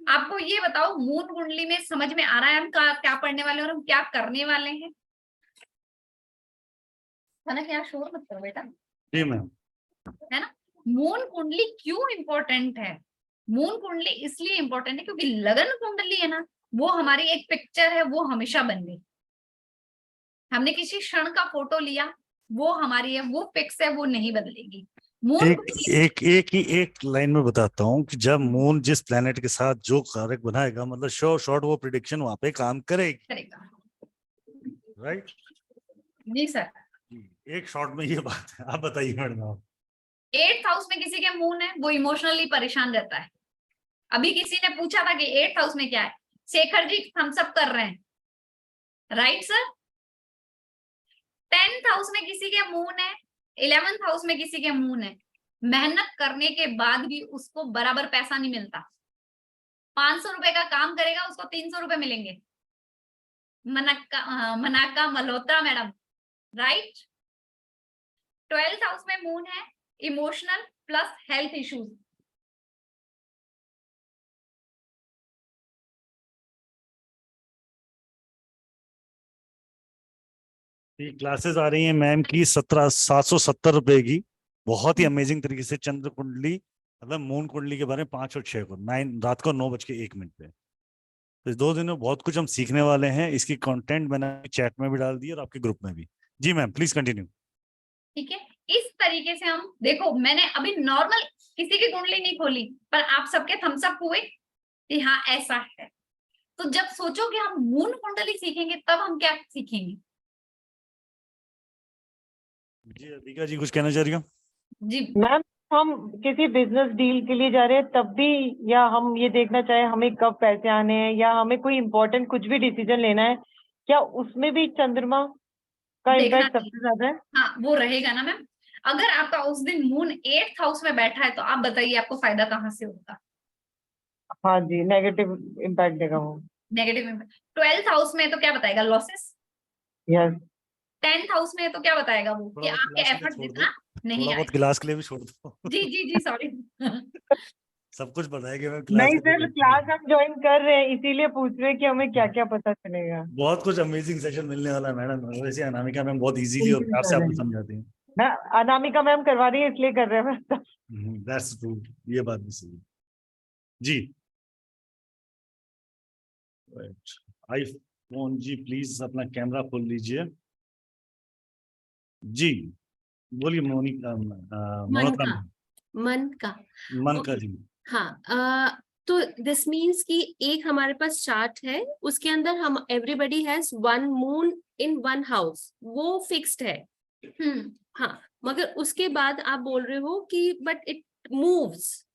आपको ये बताओ, मून कुंडली में समझ में आ रहा है हम क्या पढ़ने वाले हैं और हम क्या करने वाले हैं? है ना, क्या शोर मत करो बेटा। जी मैम। है ना, मून कुंडली क्यों इंपॉर्टेंट है? मून कुंडली इसलिए इंपॉर्टेंट है क्योंकि लगन कुंडली है ना, वो हमारी एक पिक्चर है, वो हमेशा बन गई। हमने किसी क्षण का फोटो लिया, वो हमारी है, वो पिक्स है, वो नहीं बदलेगी। मून एक लाइन में बताता हूँ कि जब मून जिस प्लेनेट के साथ जो कारक बनाएगा, मतलब शॉर्ट वो प्रिडिक्शन वहां पे काम करेगा। राइट जी सर, एक शॉर्ट में ये बात है। आप बताइए मैडम। 8th हाउस में किसी के मून है, वो इमोशनली परेशान रहता है। अभी किसी ने पूछा था कि 8th हाउस में क्या है, शेखर जी थम्स अप कर रहे हैं, राइट सर। 10th हाउस में किसी के मून है, 11th हाउस में किसी के मून है, मेहनत करने के बाद भी उसको बराबर पैसा नहीं मिलता। 500 रुपए का काम करेगा, उसको 300 रुपए मिलेंगे। Manaka Malhotra madam, right. 12th house में मून है, emotional plus health issues. Classes आ रही हैं मैम की 770 रुपए की, बहुत ही अमेजिंग तरीके से चंद्र कुंडली मतलब मून कुंडली के बारे में 5 और 6 को 9 रात को 9:01 पे। तो इस 2 दिन में बहुत कुछ हम सीखने वाले हैं। इसकी कंटेंट मैंने चैट में भी डाल दी और आपके ग्रुप में भी। जी मैम प्लीज कंटिन्यू। ठीक है, इस तरीके से हम देखो, मैंने अभी नॉर्मल किसी की कुंडली नहीं खोली, पर आप सबके थम्स अप हुए कि हाँ ऐसा है। तो जब सोचो कि हम मून कुंडली सीखेंगे, तब हम क्या सीखेंगे? जी अबिका जी कुछ कहना चाह रही हो? जी मैम, हम किसी बिजनेस डील के लिए जा रहे हैं तब भी, या हम ये देखना चाहे हमें कब पैसे आने हैं, या हमें कोई इम्पोर्टेंट कुछ भी डिसीजन लेना है, क्या उसमें भी चंद्रमा का इम्पैक्ट सबसे ज्यादा है? हाँ वो रहेगा ना मैम। अगर आपका उस दिन मून 8th हाउस में बैठा है तो आप बताइए आपको फायदा कहाँ से होगा? हाँ जी, नेगेटिव इम्पैक्ट देगा वो। Negative impact. 12th हाउस में तो क्या बताएगा? लॉसेस। यस। 10th हाउस में तो क्या बताएगा वो कि आपके एफर्ट जितना नहीं थोड़ा बहुत क्लास के लिए भी छोड़ दो। जी जी जी सॉरी। सब कुछ बताएंगे मैम। नहीं सर, क्लास हम ज्वाइन कर रहे हैं, इसीलिए पूछ रहे हैं कि हमें क्या क्या पता चलेगा। बहुत कुछ अमेजिंग सेशन मिलने वाला है मैडम। वैसे अनामिका मैम बहुत इजीली और प्यार से आपको समझाती हैं। ना, अनामिका मैम करवा रही है इसलिए कर रहे हैं। दैट्स ट्रू, ये बात भी सही। जी आईफोन जी प्लीज अपना कैमरा खोल लीजिए। जी बोलिए मोनिका। मन का जी। हाँ, तो दिस मीन्स कि एक हमारे पास चार्ट है, उसके अंदर हम everybody has 1 moon in 1 house, वो फिक्स्ड है। हाँ, मगर उसके बाद आप बोल रहे हो कि बट इट मूव्स,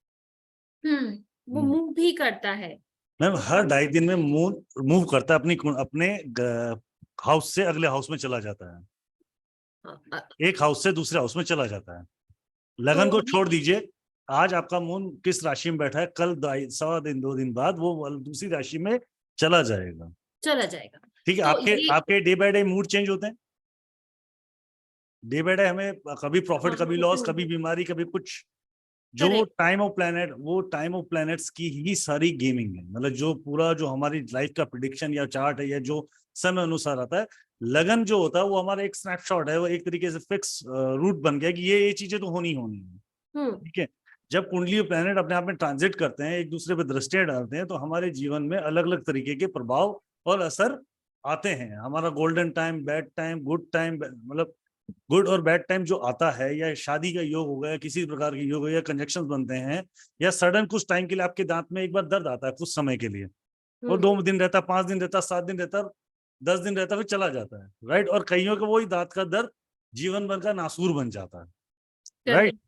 वो मूव भी करता है मैम। हर 2.5 दिन में मूव करता है, अपने हाउस से अगले हाउस में चला जाता है। एक हाउस से दूसरे हाउस में चला जाता है। लगन को छोड़ दीजिए, आज आपका मून किस राशि में बैठा है, कल 2 दिन बाद वो दूसरी राशि में चला जाएगा। ठीक है, तो आपके day by day mood change होते हैं, डे बाय डे हमें कभी प्रॉफिट, कभी लॉस, कभी बीमारी, कभी कुछ। जो टाइम ऑफ प्लैनेट, वो टाइम ऑफ प्लैनेट्स की ही सारी गेमिंग है। मतलब जो पूरा जो हमारी लाइफ का प्रिडिक्शन या चार्ट है या जो समय अनुसार आता है, लगन जो होता है वो हमारा एक स्नैपशॉट है, वो एक तरीके से फिक्स रूट बन गया कि ये चीजें तो होनी है। ठीक है, जब कुंडली प्लैनेट अपने आप में ट्रांजिट करते हैं, एक दूसरे पर दृष्टियां डालते हैं, तो हमारे जीवन में अलग अलग तरीके के प्रभाव और असर आते हैं। हमारा golden time, bad time, good time, मतलब गुड और बैड टाइम जो आता है, या शादी का योग होगा, या किसी प्रकार के योग, या कंजक्शन बनते हैं, या सडन कुछ टाइम के लिए आपके दांत में एक बार दर्द आता है कुछ समय के लिए, वो 2 दिन रहता, 5 दिन रहता, 7 दिन रहता, 10 दिन रहता, फिर चला जाता है, राइट। और कईयों का वही दांत का दर्द जीवन भर का नासूर बन जाता है, राइट।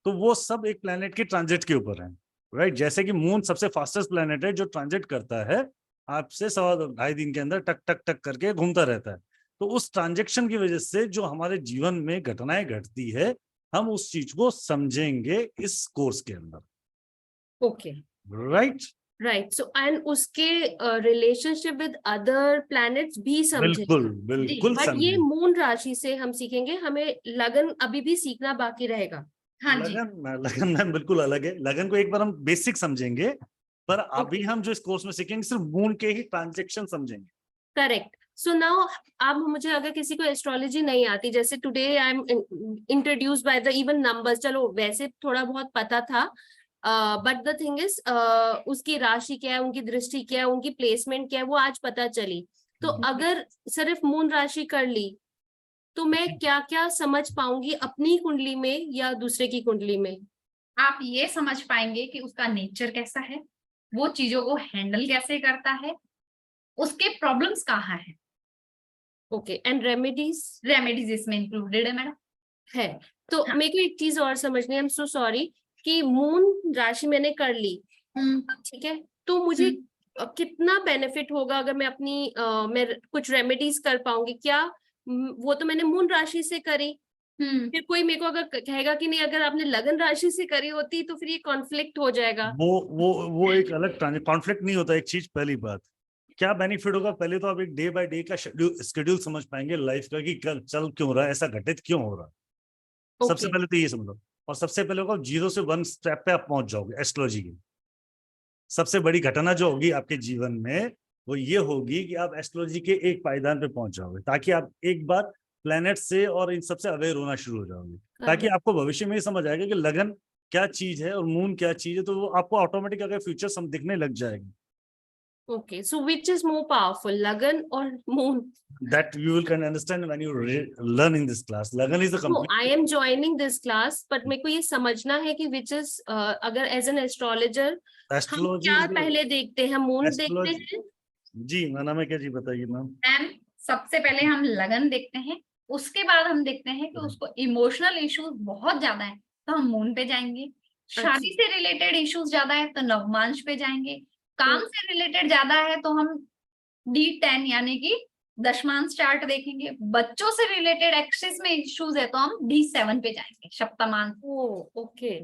तो वो सब एक प्लेनेट के ट्रांजिट के ऊपर है, राइट। जैसे कि मून सबसे फास्टेस्ट प्लेनेट है जो ट्रांजिट करता है आपसे 2.5 दिन के अंदर, टक टक टक करके घूमता रहता है। तो उस ट्रांजेक्शन की वजह से जो हमारे जीवन में घटनाएं घटती है, हम उस चीज को समझेंगे इस कोर्स के अंदर। Okay, right. सो एंड उसके रिलेशनशिप विद अदर प्लैनेट्स भी समझेंगे। बिल्कुल बट ये मून राशि से हम सीखेंगे, हमें लगन अभी भी सीखना बाकी रहेगा। हाँ जी, लगन मैम बिल्कुल अलग है। लगन को एक बार हम बेसिक समझेंगे, पर अभी हम जो इस कोर्स में सीखेंगे सिर्फ मून के ही ट्रांजेक्शन समझेंगे। करेक्ट। सो नाउ अब मुझे अगर किसी को एस्ट्रोलॉजी नहीं आती, जैसे today I am introduced by the even numbers, चलो वैसे थोड़ा बहुत पता था, बट द थिंग इज उसकी राशि क्या है, उनकी दृष्टि क्या है, उनकी प्लेसमेंट क्या है, वो आज पता चली। तो अगर सिर्फ मून राशि कर ली तो मैं क्या क्या समझ पाऊंगी अपनी कुंडली में या दूसरे की कुंडली में? आप ये समझ पाएंगे कि उसका नेचर कैसा है, वो चीजों को हैंडल कैसे करता है, उसके प्रॉब्लम्स कहाँ है। ओके, एंड रेमेडीज इसमें इंक्लूडेड है मैडम। है तो हाँ। मेरे को एक चीज और समझनी है, आई एम सो सॉरी, कि मून राशि मैंने कर ली, ठीक है, तो मुझे कितना बेनिफिट होगा अगर मैं अपनी मैं कुछ रेमेडीज कर पाऊंगी क्या? वो तो मैंने मून राशि से करी, फिर कोई मेरे को अगर कहेगा कि नहीं अगर आपने लगन राशि से करी होती तो फिर ये कॉन्फ्लिक्ट हो जाएगा। वो एक अलग कॉन्फ्लिक्ट नहीं होता। एक चीज, पहली बात क्या बेनिफिट होगा, पहले तो आप एक डे बाय डे का शेड्यूल समझ पाएंगे लाइफ का, कि कल चल क्यों रहा है, ऐसा घटित क्यों हो रहा है। सबसे पहले तो ये समझो, और सबसे पहले होगा 0 से 1 स्टेप पे आप पहुंच जाओगे एस्ट्रोलॉजी की। सबसे बड़ी घटना जो होगी आपके जीवन में वो ये होगी कि आप एस्ट्रोलॉजी के एक पायदान पे पहुंच जाओगे, ताकि आप एक बार प्लैनेट से और इन सबसे अवेयर होना शुरू हो जाओगे, ताकि आपको भविष्य में ही समझ आएगा कि लगन क्या चीज है और मून क्या चीज है। तो वो आपको ऑटोमेटिक अगर फ्यूचर दिखने लग जाएगी। Okay, so which is more powerful, Lagan or Moon? That you will can understand when you learn in this class. Lagan is the complete. No, I am joining this class, but मेरे को ये समझना है कि which is अगर as an astrologer हम क्या पहले देखते हैं, मून देखते हैं? जी मैम, क्या जी बताइए मैम। मैम सबसे पहले हम लगन देखते हैं, उसके बाद हम देखते हैं कि उसको इमोशनल इश्यूज बहुत ज्यादा है तो हम मून पे जाएंगे, शादी से रिलेटेड इश्यूज ज्यादा है तो नवमांश पे जाएंगे, काम से रिलेटेड ज्यादा है तो हम D10 यानी कि दशमांश चार्ट देखेंगे, बच्चों से रिलेटेड एक्सिस में इश्यूज है तो हम D7 पे जाएंगे, सप्तमांश। ओके,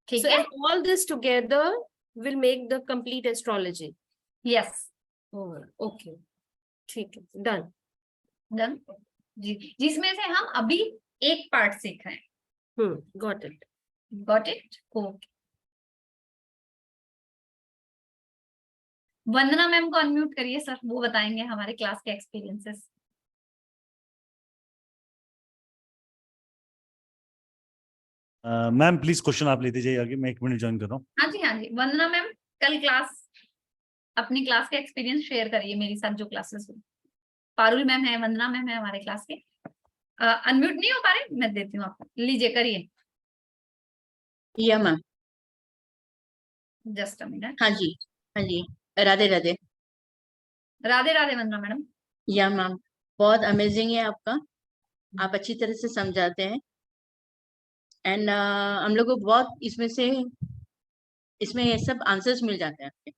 ठीक है। So all this together will make the complete astrology. Yes. Okay, ठीक है, डन जी, जिसमें से हम अभी एक पार्ट सीख रहे हैं। Got it. Okay, Vandana ma'am को अनम्यूट करिए सर, वो बताएंगे हमारे क्लास के एक्सपीरियंसेस। मैम प्लीज क्वेश्चन आप लेते जाइए आगे, मैं 1 मिनट ज्वाइन कर रहा हूँ। हाँ जी, वंदना मैम कल अपनी क्लास के एक्सपीरियंस शेयर करिए मेरे साथ जो क्लासेस हुई। पारुल मैम है, वंदना मैम है हमारे क्लास के। अनम्यूट नहीं हो पा रहे, मैं देती हूँ आपको, लीजिए करिए। या मैम, जस्ट अ मिनट। हाँ जी, राधे राधे। राधे राधे वंदना मैडम। या मैम, बहुत अमेजिंग है आपका, आप अच्छी तरह से समझाते हैं एंड हम लोग को बहुत इसमें ये सब आंसर्स मिल जाते हैं आपके।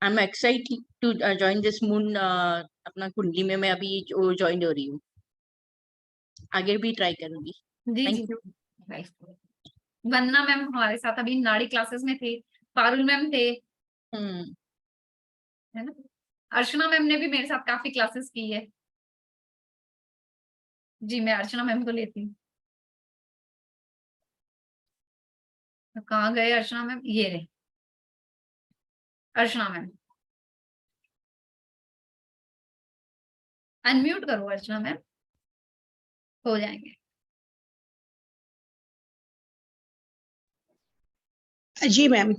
I am excited to join this moon, अपना कुंडली में मैं अभी ज्वाइन हो रही हूँ, आगे भी ट्राई करूंगी। Thank you. वंदना मैम हमारे साथ अभी नाड़ी क्लासेस में थे, पारुल मैम थे, है ना। अर्चना मैम ने भी मेरे साथ काफी क्लासेस की है। जी मैं अर्चना मैम को लेती हूँ। तो कहाँ गए अर्चना मैम? ये रहे अर्चना मैम। अनम्यूट करो अर्चना मैम, हो जाएंगे। जी मैम,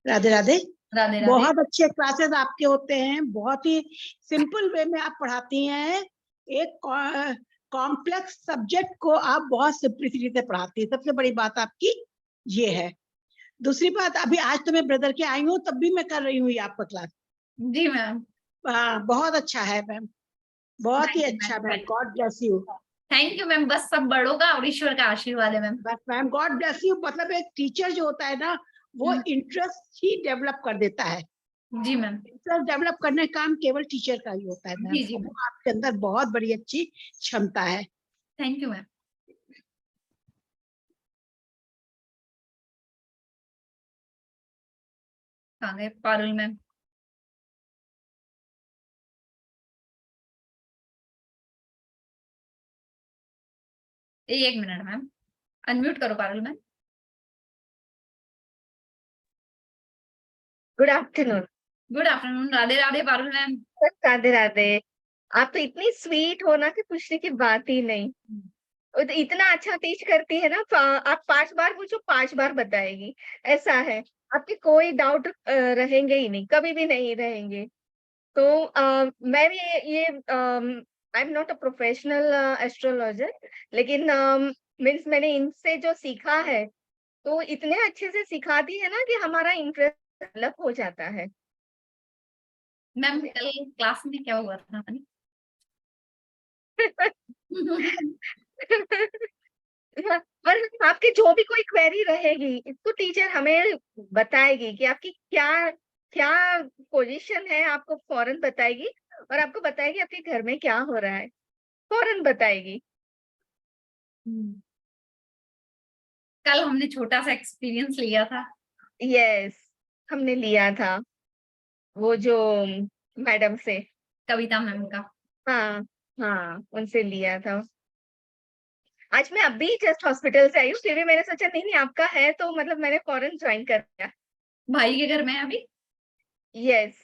राधे राधे। राधे राधे। बहुत अच्छे क्लासेस आपके होते हैं, बहुत ही सिंपल वे में आप पढ़ाती हैं। एक कॉम्प्लेक्स सब्जेक्ट को आप बहुत सिंपलिसिटी से पढ़ाती हैं, सबसे बड़ी बात आपकी ये है। दूसरी बात, अभी आज तो मैं ब्रदर के आई हूँ, तब भी मैं कर रही हूँ ये आपका क्लास। जी मैम। हाँ, बहुत अच्छा है मैम, बहुत ही अच्छा ma'am. God bless you. Thank you ma'am. बस सब बड़ों का और ईश्वर का आशीर्वाद है मैम। बस मैम, गॉड ब्लेस यू। मतलब एक टीचर जो होता है ना, वो इंटरेस्ट ही डेवलप कर देता है। जी मैम। इंटरेस्ट डेवलप करने का काम केवल टीचर का ही होता है मैम। जी जी मैम। आपके अंदर बहुत बड़ी अच्छी क्षमता है। Thank you ma'am. कहाँ गए पारुल मैम? एक मिनट मैम, अनम्यूट करो Parul ma'am. Good afternoon. Good afternoon. Radhe Radhe Parul ma'am. Radhe Radhe. आप तो इतनी स्वीट हो ना कि पूछने की बात ही नहीं। वो तो इतना अच्छा टीच करती है ना, आप 5 बार पूछो 5 बार बताएगी, ऐसा है। आपके कोई डाउट रहेंगे ही नहीं, कभी भी नहीं रहेंगे। तो मैं भी ये I am not a professional astrologer, लेकिन मीन्स मैंने इनसे जो सीखा है, तो इतने अच्छे से सिखाती है ना कि हमारा इंटरेस्ट डेवलप हो जाता है। मैम कल क्लास में क्या हुआ था? पर आपकी जो भी कोई क्वेरी रहेगी, इसको टीचर हमें बताएगी कि आपकी क्या क्या पोजीशन है, आपको फौरन बताएगी, और आपको बताएगी आपके घर में क्या हो रहा है, फौरन बताएगी। कल हमने छोटा सा एक्सपीरियंस लिया था। यस, हमने लिया था वो जो मैडम से, कविता मैम का। हाँ हाँ, उनसे लिया था। आज मैं अभी जस्ट हॉस्पिटल से आई हूँ, फिर भी मैंने सोचा नहीं नहीं आपका है, तो मतलब मैंने फौरन ज्वाइन कर दिया। भाई के घर में अभी? यस,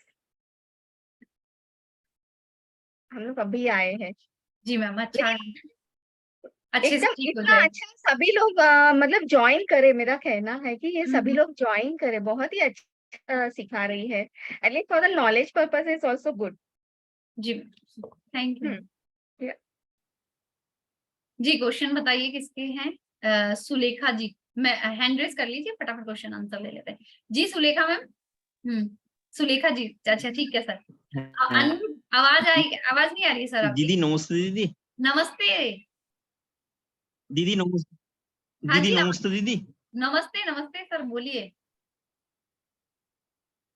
हम लोग अभी आए हैं। जी मैम। अच्छा है, अच्छे से एकदम ठीक हो इतना जाए। अच्छा, सभी लोग मतलब ज्वाइन करे। मेरा कहना है कि ये सभी लोग ज्वाइन करे, बहुत ही अच्छा सिखा रही है। At least for the knowledge purpose is also good. जी थैंक यू। जी क्वेश्चन बताइए किसके हैं? सुलेखा जी, मैं हैंड रेज कर लीजिए, फटाफट क्वेश्चन आंसर ले लेते हैं। जी सुलेखा मैम। सुलेखा जी, अच्छा ठीक है सर। आवाज आई? आवाज नहीं आ रही है सर आपकी। दीदी नमस्ते। दीदी नमस्ते। दीदी नमस्ते। हाँ दीदी जी नमस्ते। दीदी नमस्ते नमस्ते सर, बोलिए।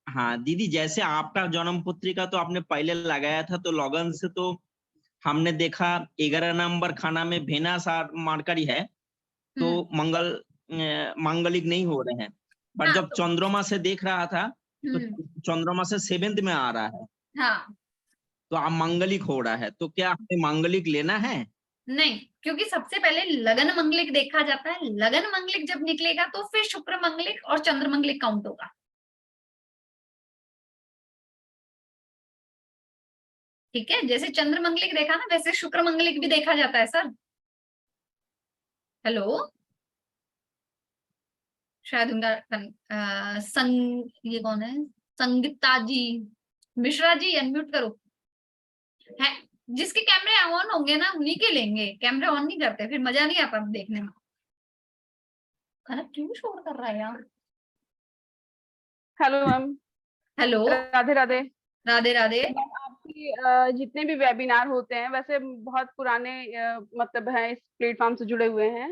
हाँ दीदी, जैसे आपका जन्म पत्रिका तो आपने पहले लगाया था, तो लगन से तो हमने देखा 11 नंबर खाना में भेना मार्करी है, तो मांगलिक नहीं हो रहे हैं। पर जब चंद्रमा से देख रहा था, तो चंद्रमा से 7th में आ रहा है, हाँ तो आप मांगलिक हो रहा है, तो क्या हमें मांगलिक लेना है? नहीं, क्योंकि सबसे पहले लगन मंगलिक देखा जाता है। लगन मंगलिक जब निकलेगा तो फिर शुक्र मंगलिक और चंद्र मंगलिक काउंट होगा। ठीक है, जैसे चंद्र मंगलिक देखा ना, वैसे शुक्र मंगलिक भी देखा जाता है सर। हेलो, शायद उनका ये कौन है? संगीता जी मिश्रा जी, अनम्यूट करो। है जिसके कैमरे ऑन होंगे ना, उन्हीं के लेंगे। कैमरे ऑन नहीं करते, फिर मजा नहीं आता देखने में। खाना क्यों शोर कर रहा है यार? Hello ma'am. Hello, Radhe Radhe. Radhe Radhe. आपकी जितने भी वेबिनार होते हैं, वैसे बहुत पुराने मतलब हैं, इस प्लेटफॉर्म से जुड़े हुए हैं।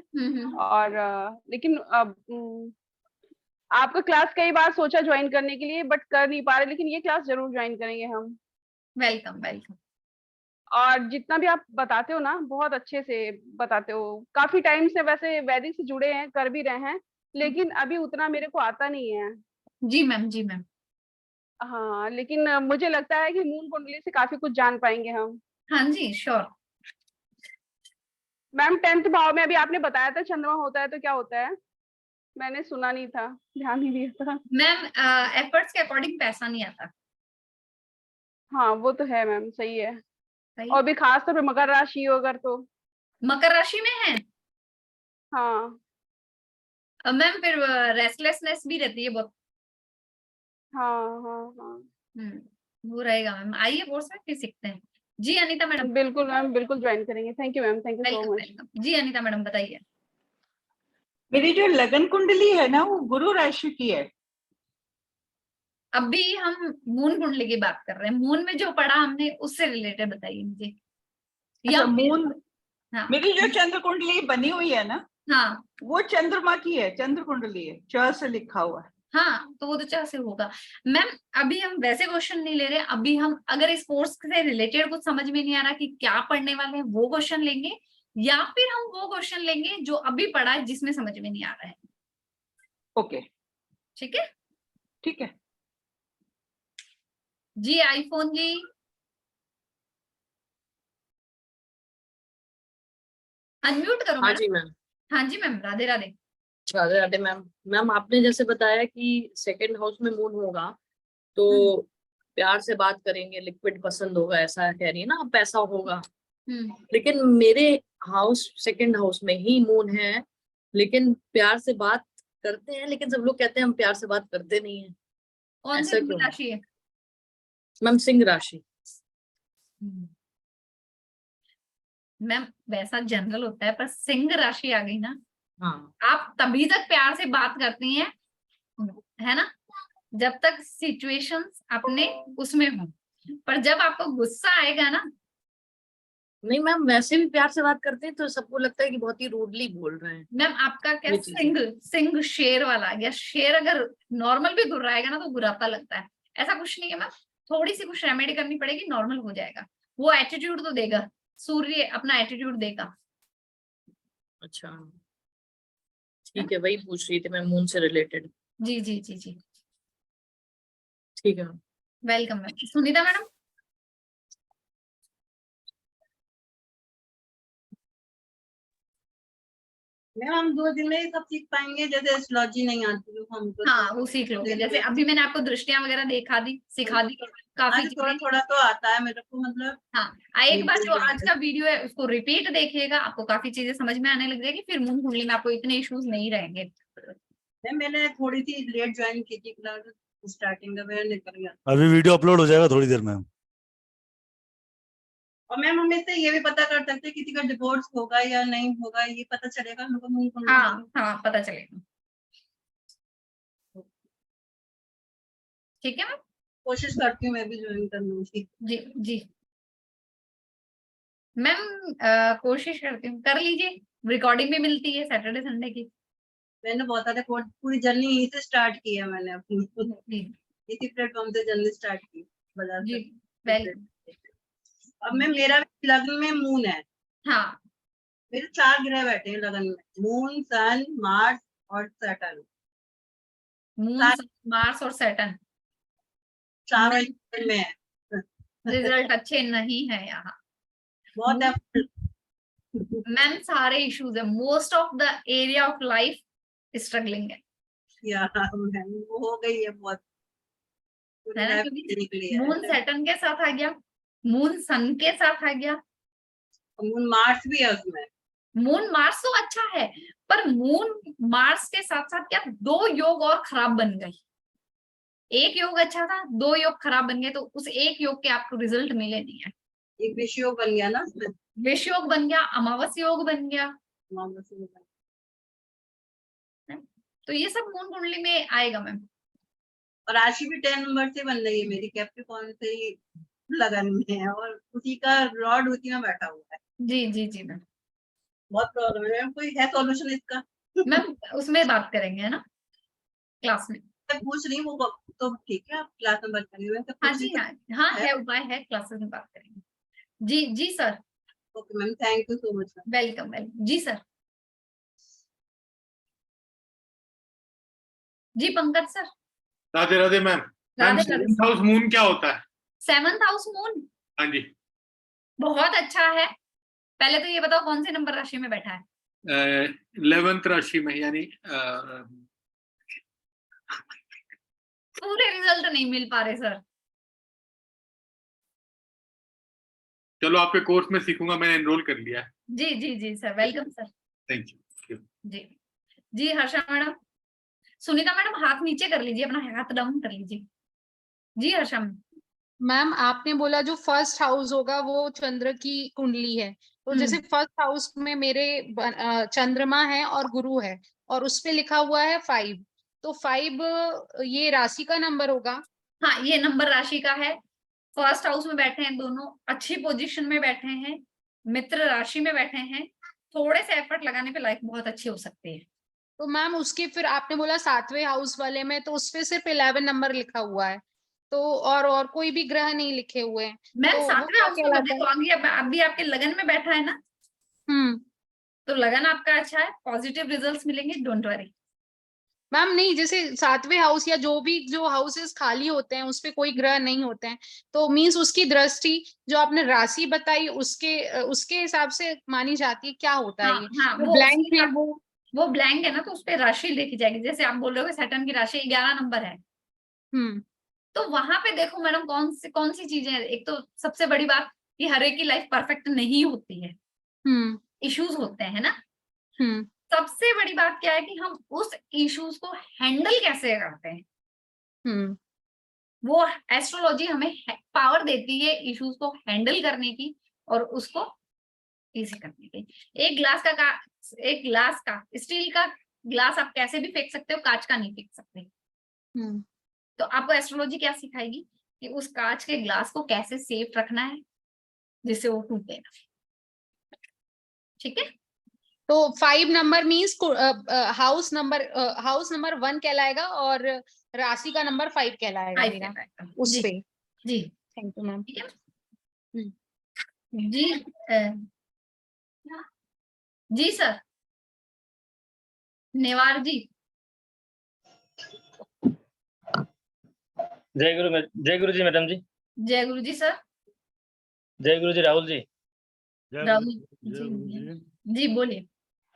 और लेकिन आपका क्लास कई बार सोचा ज्वाइन करने के लिए, बट कर नहीं पा रहे, लेकिन ये क्लास जरूर ज्वाइन करेंगे हम। Welcome welcome. और जितना भी आप बताते हो ना, बहुत अच्छे से बताते हो। काफी टाइम से वैसे वैदिक से जुड़े हैं, कर भी रहे हैं, लेकिन अभी उतना मेरे को आता नहीं है। जी मैम, जी मैम। हाँ, लेकिन मुझे लगता है कि मून कुंडली से काफी कुछ जान पाएंगे हम। हाँ जी, श्योर। मैम 10th भाव में अभी आपने बताया था चंद्रमा होता है तो क्या होता है? मैंने सुना नहीं था, ध्यान नहीं दिया था। मैम एफर्ट्स के अकॉर्डिंग पैसा नहीं आता। हाँ वो तो है मैम, सही है। सही। और भी खास तौर पे मकर राशि हो अगर तो। मकर राशि में है हाँ मैम, फिर रेस्टलेसनेस भी रहती है बहुत। हाँ हाँ हाँ वो रहेगा मैम। आइए कोर्स में फिर सीखते हैं। जी अनीता मैडम। बिल्कुल मैम, बिल्कुल ज्वाइन करेंगे। Thank you ma'am, thank you so welcome much. Welcome. जी अनीता मैडम बताइए। मेरी जो लगन कुंडली है ना वो गुरु राशि की है। अभी हम मून कुंडली की बात कर रहे हैं। मून में जो पढ़ा हमने उससे रिलेटेड बताइए मुझे। अच्छा मून, हाँ मेरी जो चंद्र कुंडली बनी हुई है ना, हाँ वो चंद्रमा की है, चंद्र कुंडली है, च से लिखा हुआ है। हाँ, तो वो तो चाहे से होगा मैम। अभी हम वैसे क्वेश्चन नहीं ले रहे। अभी हम अगर इस कोर्स से रिलेटेड कुछ समझ में नहीं आ रहा कि क्या पढ़ने वाले हैं, वो क्वेश्चन लेंगे, या फिर हम वो क्वेश्चन लेंगे जो अभी पढ़ा है जिसमें समझ में नहीं आ रहा है। ओके ठीक है। ठीक है जी आईफोन जी। अनम्यूट करो हाँ मैडम। जी मैम। हाँ जी ma'am, Radhe Radhe. Radhe Radhe ma'am. Ma'am आपने जैसे बताया कि सेकंड हाउस में मून होगा तो प्यार से बात करेंगे, लिक्विड पसंद होगा, ऐसा कह रही है ना, पैसा होगा। लेकिन मेरे हाउस सेकंड हाउस में ही मून है, लेकिन प्यार से बात करते हैं, लेकिन सब लोग कहते हैं हम प्यार से बात करते नहीं है। कौन ऐसा सी क्यों? राशि है मैम सिंह राशि। मैम? वैसा जनरल होता है, पर सिंह राशि आ गई ना, हाँ आप तभी तक प्यार से बात करती हैं, है ना, जब तक सिचुएशंस अपने उसमें हो। पर जब आपको गुस्सा आएगा ना, नहीं मैम, वैसे भी प्यार से बात करते हैं तो सबको लगता है कि बहुत ही रूडली बोल रहे हैं। मैम आपका क्या ये चीज़ है। सिंह शेर वाला आ गया। शेर अगर नॉर्मल भी घुर्राएगा ना तो बुरापा लगता है। ऐसा कुछ नहीं है मैम, थोड़ी सी कुछ रेमेडी करनी पड़ेगी, नॉर्मल हो जाएगा। वो एटीट्यूड तो देगा, सूर्य अपना एटीट्यूड देगा। अच्छा ठीक है, वही पूछ रही थी मैं मून से रिलेटेड। जी जी जी जी, ठीक है welcome ma'am. Sunita madam. Ma'am हम 2 दिन में ही सब सीख पाएंगे, जैसे एस्ट्रोलॉजी नहीं आती तो हमको। हाँ वो सीख लोगे। जैसे अभी मैंने आपको दृष्टियां वगैरह सिखा दी काफी थोड़ा थोड़ा तो आता है मेरे को, मतलब। हाँ, एक बार जो आज का वीडियो है उसको रिपीट देखिएगा, आपको काफी चीजें समझ में आने लग जाएगी। फिर मून कुंडली में आपको इतने इश्यूज नहीं रहेंगे। मैंने थोड़ी सी लेट ज्वाइन की थी क्लास, स्टार्टिंग का मेरा निकल गया। अभी वीडियो अपलोड हो जाएगा थोड़ी देर में। और मैम हम इससे ये भी पता कर सकते हैं किसी का डिवोर्स होगा या नहीं होगा, ये पता चलेगा हमको मून कुंडली। हाँ पता चलेगा। ठीक है मैम, कोशिश करती हूँ मैं भी ज्वाइन करने की। जी जी मैम, कोशिश करती हूँ, कर लीजिए। रिकॉर्डिंग भी मिलती है सैटरडे संडे की। मैंने बहुत सारे पूरी जर्नी यहीं से स्टार्ट की है मैंने अपनी, इसी प्लेटफॉर्म से जर्नी स्टार्ट की बाजार से। वेलकम। अब मैं मेरा लगन में मून है। हाँ मेरे 4 ग्रह बैठे हैं लगन में, मून, सन, मार्स और सैटर्न। मून, मार्स और सैटर्न चारों में है। रिजल्ट अच्छे नहीं है यहाँ। बहुत मैम सारे इश्यूज है, most of the area of life struggling है। वो हो गई है बहुत, है ना, क्योंकि मून सैटर्न के साथ आ गया, मून सन के साथ आ गया, मून मार्स भी है उसमें। मून मार्स तो अच्छा है, पर मून मार्स के साथ साथ क्या 2 योग और खराब बन गए। एक योग अच्छा था, 2 योग खराब बन गए, तो उस एक योग के आपको रिजल्ट मिले नहीं है। एक विष योग बन गया ना, विष योग बन गया, अमावस योग बन गया। तो ये सब मून कुंडली में आएगा मैम। और राशि भी 10 नंबर से बन रही है मेरी, कैप्रिकॉर्न से ही लगन में है, और उसी का रॉड उसी में बैठा हुआ है। जी जी जी मैम, बहुत प्रॉब्लम है। कोई है सॉल्यूशन इसका? मैम उसमें बात करेंगे, है ना, क्लास में। मैं पूछ रही हूँ, वो तो ठीक है, आप क्लास में बात करेंगे। हाँ जी हाँ है उपाय है, क्लासेस में बात करेंगे। जी जी sir. Okay ma'am, thank you so much. Welcome welcome. जी सर। जी Pankaj sir. Radhe Radhe ma'am. Radhe Radhe seventh house moon क्या होता है? 7th हाउस मून हाँ जी, बहुत अच्छा है। पहले तो ये बताओ कौन से नंबर राशि में बैठा है? 11th राशि में, यानी पूरे रिजल्ट नहीं मिल पा रहे सर। चलो आपके कोर्स में सीखूंगा, मैंने एनरोल कर लिया है। जी जी जी sir, welcome sir. Thank you. जी जी हर्षा मैडम। सुनीता मैडम हाथ नीचे कर लीजिए, अपना हाथ डाउन कर लीजिए। जी हर्षा मैम आपने बोला जो फर्स्ट हाउस होगा वो चंद्र की कुंडली है, तो जैसे फर्स्ट हाउस में मेरे चंद्रमा है और गुरु है और उस पे लिखा हुआ है 5, तो 5 ये राशि का नंबर होगा? हाँ, ये नंबर राशि का है। फर्स्ट हाउस में बैठे हैं दोनों, अच्छी पोजीशन में बैठे हैं, मित्र राशि में बैठे हैं, थोड़े से एफर्ट लगाने पे लाइफ बहुत अच्छी हो सकती है। तो मैम उसके फिर आपने बोला 7वें हाउस वाले में, तो उसपे सिर्फ 11 नंबर लिखा हुआ है, तो और कोई भी ग्रह नहीं लिखे हुए हैं, मैम तो वो 7वें क्या हाउस में कहलाता देखो, है? अभी आपके लगन में बैठा है ना, तो लगन आपका अच्छा है, पॉजिटिव रिजल्ट्स मिलेंगे, डोंट वरी। मैम नहीं, जैसे 7वें हाउस या जो हाउसेस खाली होते हैं उसपे कोई ग्रह नहीं होते हैं, तो मींस उसकी दृष्टि जो आपने राशि बताई उसके हिसाब से मानी जाती है, क्या होता है ये? हाँ, वो ब्लैंक है, वो ब्लैंक है ना, तो उस पे राशि लिखी जाएगी। जैसे आप बोल रहे हो सैटर्न की राशि 11 नंबर है, तो वहां पे देखो मैडम कौन सी चीजें हैं। एक तो सबसे बड़ी बात कि हर एक की लाइफ परफेक्ट नहीं होती है, इश्यूज होते हैं ना। सबसे बड़ी बात क्या है कि हम उस इश्यूज को हैंडल कैसे करते हैं। वो एस्ट्रोलॉजी हमें पावर देती है इश्यूज को हैंडल करने की और उसको इजी करने की। एक ग्लास का स्टील का ग्लास आप कैसे भी फेंक सकते हो, कांच का नहीं फेंक सकते। तो आपको एस्ट्रोलॉजी क्या सिखाएगी कि उस कांच के ग्लास को कैसे सेफ रखना है जिससे वो टूटे ना। ठीक है, तो 5 नंबर मीन्स हाउस नंबर 1 कहलाएगा और राशि का नंबर 5 कहलाएगा मेरा उस पे। जी थैंक यू मैम। जी जी सर, नेवार जी। जय गुरु जी मैडम जी। जय गुरु जी सर। जय गुरु जी राहुल जी। राहुल जी बोलिए।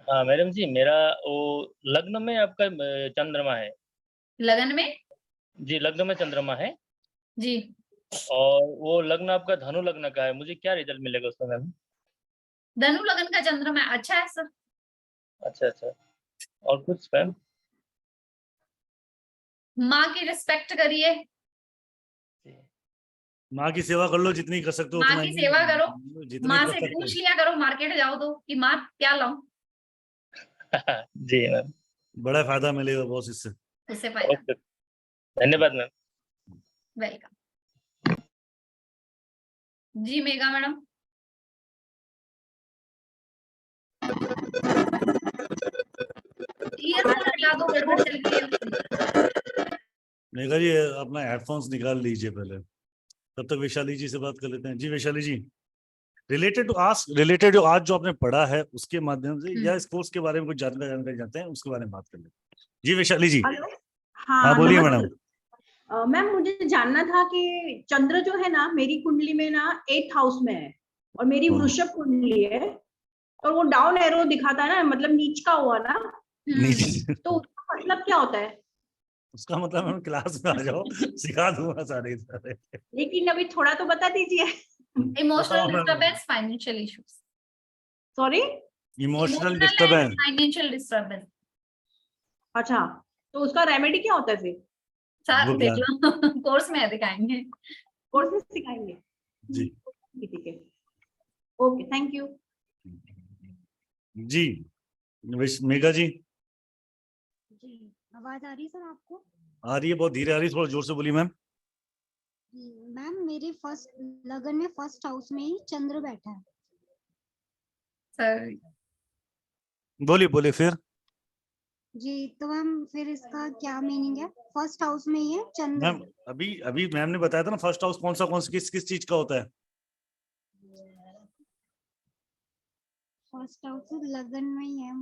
हाँ मैडम जी, मेरा वो लग्न में आपका चंद्रमा है। लगन में? जी लग्न में चंद्रमा है जी। और वो लग्न आपका धनु लग्न का है, मुझे क्या रिजल्ट मिलेगा उसमें मैम? धनु लगन का चंद्रमा अच्छा है सर। अच्छा, और कुछ मैम? माँ की रिस्पेक्ट करिए, माँ की सेवा कर लो, जितनी कर सकते हो माँ उतना की ही, सेवा करो। जितनी माँ कर से सकते पूछ हो। लिया करो मार्केट जाओ तो कि माँ क्या लाऊं। जी मैम, बड़ा फायदा मिलेगा बॉस इससे। उससे फायदा। धन्यवाद मैम। वेलकम। जी मेगा मैडम। ईयरफोन हटा दो, गड़बड़ चल रही है। मेघा जी अपना हेडफोन्स निकाल लीजिए पहले, तब तक वैशाली जी से बात कर लेते हैं। जी वैशाली जी, रिलेटेड जो आज जो आपने पढ़ा है उसके माध्यम से या इस कोर्स के बारे में कुछ जानकारी जानते हैं, उसके बारे में बात कर लेते हैं। जी वैशाली जी। हाँ बोलिए मैडम। मैम मुझे जानना था कि चंद्र जो है ना मेरी कुंडली में ना 8th हाउस में है और मेरी वृषभ कुंडली है, और वो डाउन एरो दिखाता है ना, मतलब नीच का हुआ ना, तो उसका मतलब क्या होता है? उसका मतलब हम क्लास में आ जाओ, सिखा दूंगा सारे। लेकिन अभी थोड़ा तो बता दीजिए। Emotional disturbance, financial issues. Sorry, emotional disturbance, financial disturbance. अच्छा, तो उसका रेमेडी क्या होता है फिर? सर देख लो, कोर्स में दिखाएंगे। कोर्स में सिखाएंगे जी। ठीक है, ओके, थैंक यू। जी मेघा जी। जी आवाज आ रही है सर आपको? आ रही है, बहुत धीरे आ रही है, थोड़ा जोर से बोलिए मैम। मैम मेरे लगन में फर्स्ट हाउस में ही चंद्र बैठा है सर। बोलिए फिर। जी, तो मैम फिर इसका क्या मीनिंग है? फर्स्ट हाउस में ही है चंद्र। मैम अभी मैम ने बताया था ना, फर्स्ट हाउस कौन सा किस चीज का होता है? फर्स्ट हाउस लगन में ही है।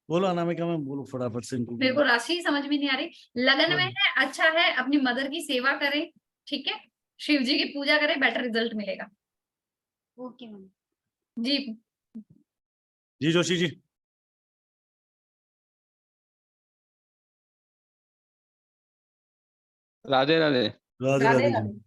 बोलो अनामिका मैम, बोलो फटाफट से इनको। मेरे को राशि समझ में नहीं आ रही। लगन में है, अच्छा है, अपनी मदर की सेवा करें, ठीक है, शिव जी की पूजा करें, बेटर रिजल्ट मिलेगा। Okay ma'am. जी जी जोशी जी। राधे राधे। राधे राधे राधे राधे। जी।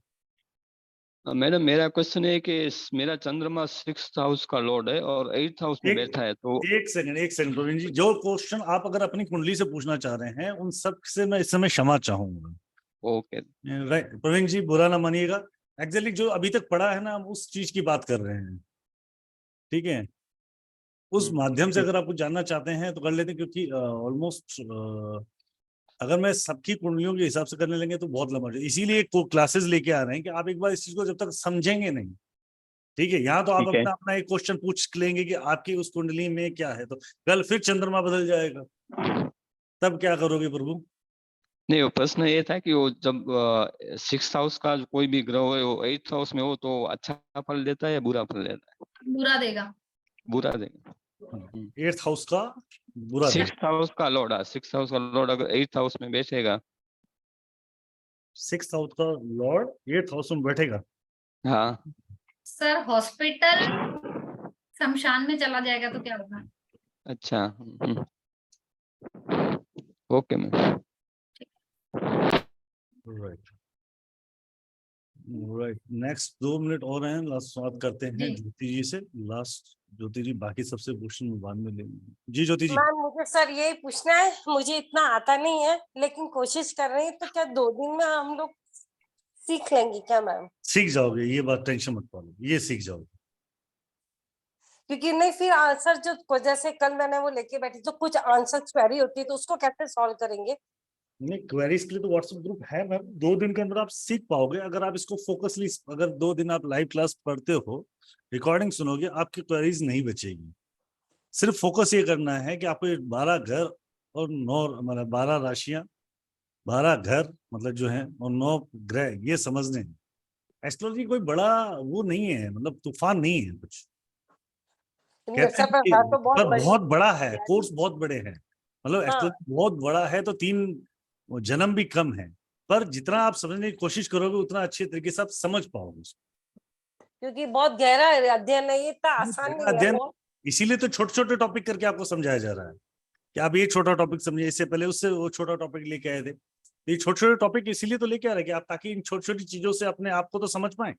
मैडम मेरा क्वेश्चन है कि मेरा चंद्रमा 6th हाउस का लॉर्ड है और 8th हाउस में बैठा है, तो एक सेकंड प्रवीण जी, जो क्वेश्चन आप अगर अपनी कुंडली से पूछना चाह रहे हैं उन सब से मैं इस समय क्षमा चाहूंगा। ओके राइट प्रवीण जी, बुरा ना मानिएगा। एक्चुअली जो अभी तक पढ़ा है ना, हम उस चीज की बात कर रहे हैं, ठीक है। उस माध्यम से अगर आप कुछ जानना चाहते हैं तो कर लेते हैं, क्योंकि ऑलमोस्ट अगर मैं सबकी कुंडलियों के हिसाब से करने लगे तो बहुत लंबा, इसीलिए क्लासेस लेके आ रहे हैं कि आप एक बार इस चीज को जब तक समझेंगे नहीं, ठीक है। यहाँ तो आप ठीक है। अपना अपना एक क्वेश्चन पूछ लेंगे कि आपकी उस कुंडली में क्या है, तो कल फिर चंद्रमा बदल जाएगा, तब क्या करोगे प्रभु? नहीं, वो प्रश्न ये था कि वो जब 6th हाउस का कोई भी ग्रह हो, वो 8th हाउस में हो तो अच्छा फल देता है या बुरा फल देता है? बुरा देगा। बुरा देगा। 8th हाउस का बुरा देगा। 6th हाउस का लॉर्ड है, 6th हाउस का लॉर्ड अगर 8th हाउस में बैठेगा। 6th हाउस का लॉर्ड 8th हाउस में बैठेगा। हाँ सर हॉस्पिटल शमशान में चला जाएगा तो क्या होगा? अच्छा। Okay ma'am. Right next 2 minute और हैं, लास्ट बात करते हैं जी। ज्योति जी से। लास्ट ज्योति जी, बाकी सबसे क्वेश्चन बाद में लेंगे। जी ज्योति जी। मैम मुझे सर यही पूछना है, मुझे इतना आता नहीं है लेकिन कोशिश कर रही है, तो क्या 2 दिन में हम लोग सीख लेंगे क्या मैम? सीख जाओगे, ये बात टेंशन मत पालो, ये सीख जाओगे। क्योंकि नहीं फिर आंसर जो जैसे कल मैंने वो लेके बैठी तो कुछ आंसर क्वेरी होती है तो उसको कैसे सॉल्व करेंगे? नहीं, क्वेरीज के लिए तो व्हाट्सएप ग्रुप है मैम, 2 दिन के अंदर आप सीख पाओगे अगर आप इसको फोकसली, अगर 2 दिन आप लाइव क्लास पढ़ते हो, रिकॉर्डिंग सुनोगे, आपकी क्वेरीज नहीं बचेगी। सिर्फ फोकस ये करना है कि आपको 12 घर और 9 मतलब 12 राशियां, 12 घर मतलब जो है, और 9 ग्रह, ये समझने हैं। एस्ट्रोलॉजी कोई बड़ा वो नहीं है, मतलब तूफान नहीं है कुछ। कहते हैं कि तो बहुत बड़ा है, कोर्स बहुत बड़े हैं, मतलब हाँ। एस्ट्रोलॉजी बहुत बड़ा है, तो 3 जन्म भी कम है, पर जितना आप समझने की कोशिश करोगे उतना अच्छे तरीके से आप समझ पाओगे उसको। क्योंकि बहुत गहरा अध्ययन है, ये इतना आसान नहीं है अध्ययन, वो। इसीलिए तो छोटे छोटे टॉपिक करके आपको समझाया जा रहा है कि आप ये छोटा टॉपिक समझिए, इससे पहले उससे वो छोटा टॉपिक लेके आए थे। ये छोटे छोटे टॉपिक इसीलिए तो लेके आ रहे हैं कि आप, ताकि इन छोटी छोटी चीजों से अपने आप को तो समझ पाए।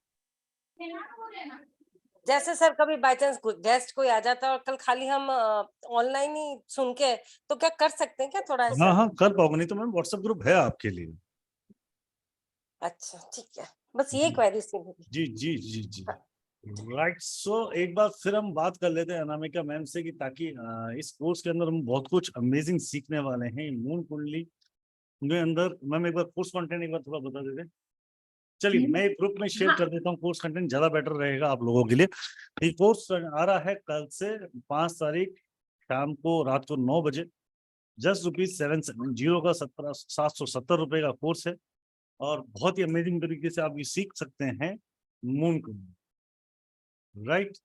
जैसे सर कभी बाय चांस गेस्ट कोई आ जाता है और कल खाली हम ऑनलाइन ही सुन के, तो क्या कर सकते हैं क्या थोड़ा ऐसा? हाँ कर पाओगे, नहीं तो मैम व्हाट्सएप ग्रुप है आपके लिए। अच्छा ठीक है, बस ये क्वेरी थी मेरी। जी जी जी जी राइट। सो एक बार फिर हम बात कर लेते हैं अनामिका मैम से, कि ताकि इस कोर्स के अंदर हम बहुत कुछ अमेजिंग सीखने वाले हैं मून कुंडली के अंदर। मैम एक बार कोर्स कंटेंट एक बार थोड़ा बता देते। चलिए मैं एक ग्रुप में शेयर कर देता हूँ, कोर्स कंटेंट ज्यादा बेटर रहेगा आप लोगों के लिए। ये कोर्स आ रहा है कल से 5 तारीख शाम को, रात को 9 बजे। जस्ट ₹770 का 770 रुपए का कोर्स है, और बहुत ही अमेजिंग तरीके से आप ये सीख सकते हैं मून कुंडली। Right,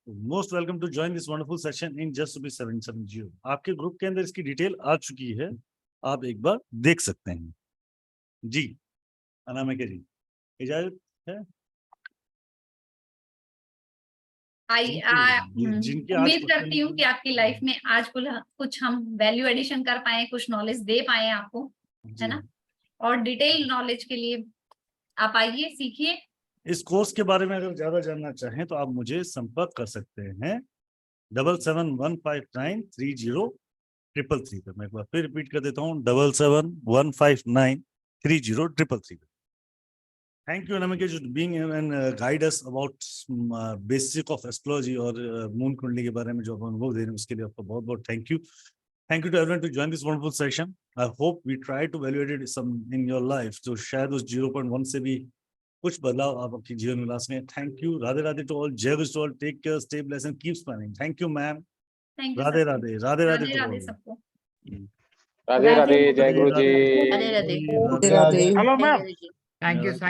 most welcome to join this wonderful session in just ₹770। आपके ग्रुप के अंदर इसकी डिटेल आ चुकी है, आप एक बार देख सकते हैं। जी अनामिका जी, इजाजत है? उम्मीद करती हूँ कि आपकी लाइफ में आज कुछ हम वैल्यू एडिशन कर पाए, कुछ नॉलेज दे पाए आपको, है ना। और डिटेल नॉलेज के लिए आप आइए, सीखिए। इस कोर्स के बारे में अगर ज्यादा जानना चाहें तो आप मुझे संपर्क कर सकते हैं 7715930333 पे। मैं एक बार फिर रिपीट कर देता हूँ 7715930333। Thank you Anamika for being here and guide us about basic of astrology और मून कुंडली के बारे में जो अनुभव दे रहे हैं उसके लिए आपका बहुत बहुत thank you. Thank you to everyone to join this wonderful session. I hope we try to evaluate some in your life, तो शायद उस 0.1 से भी कुछ बदलाव आप आपके जीवन में ला सकें। Thank you, Radhe Radhe to all, जय गुरु to all, take care, stay blessed and keep smiling. Thank you ma'am, Radhe Radhe, Radhe Radhe to all, Radhe Radhe, जय गुरु जी। Radhe Radhe. Radhe. Hello ma'am, thank you sir.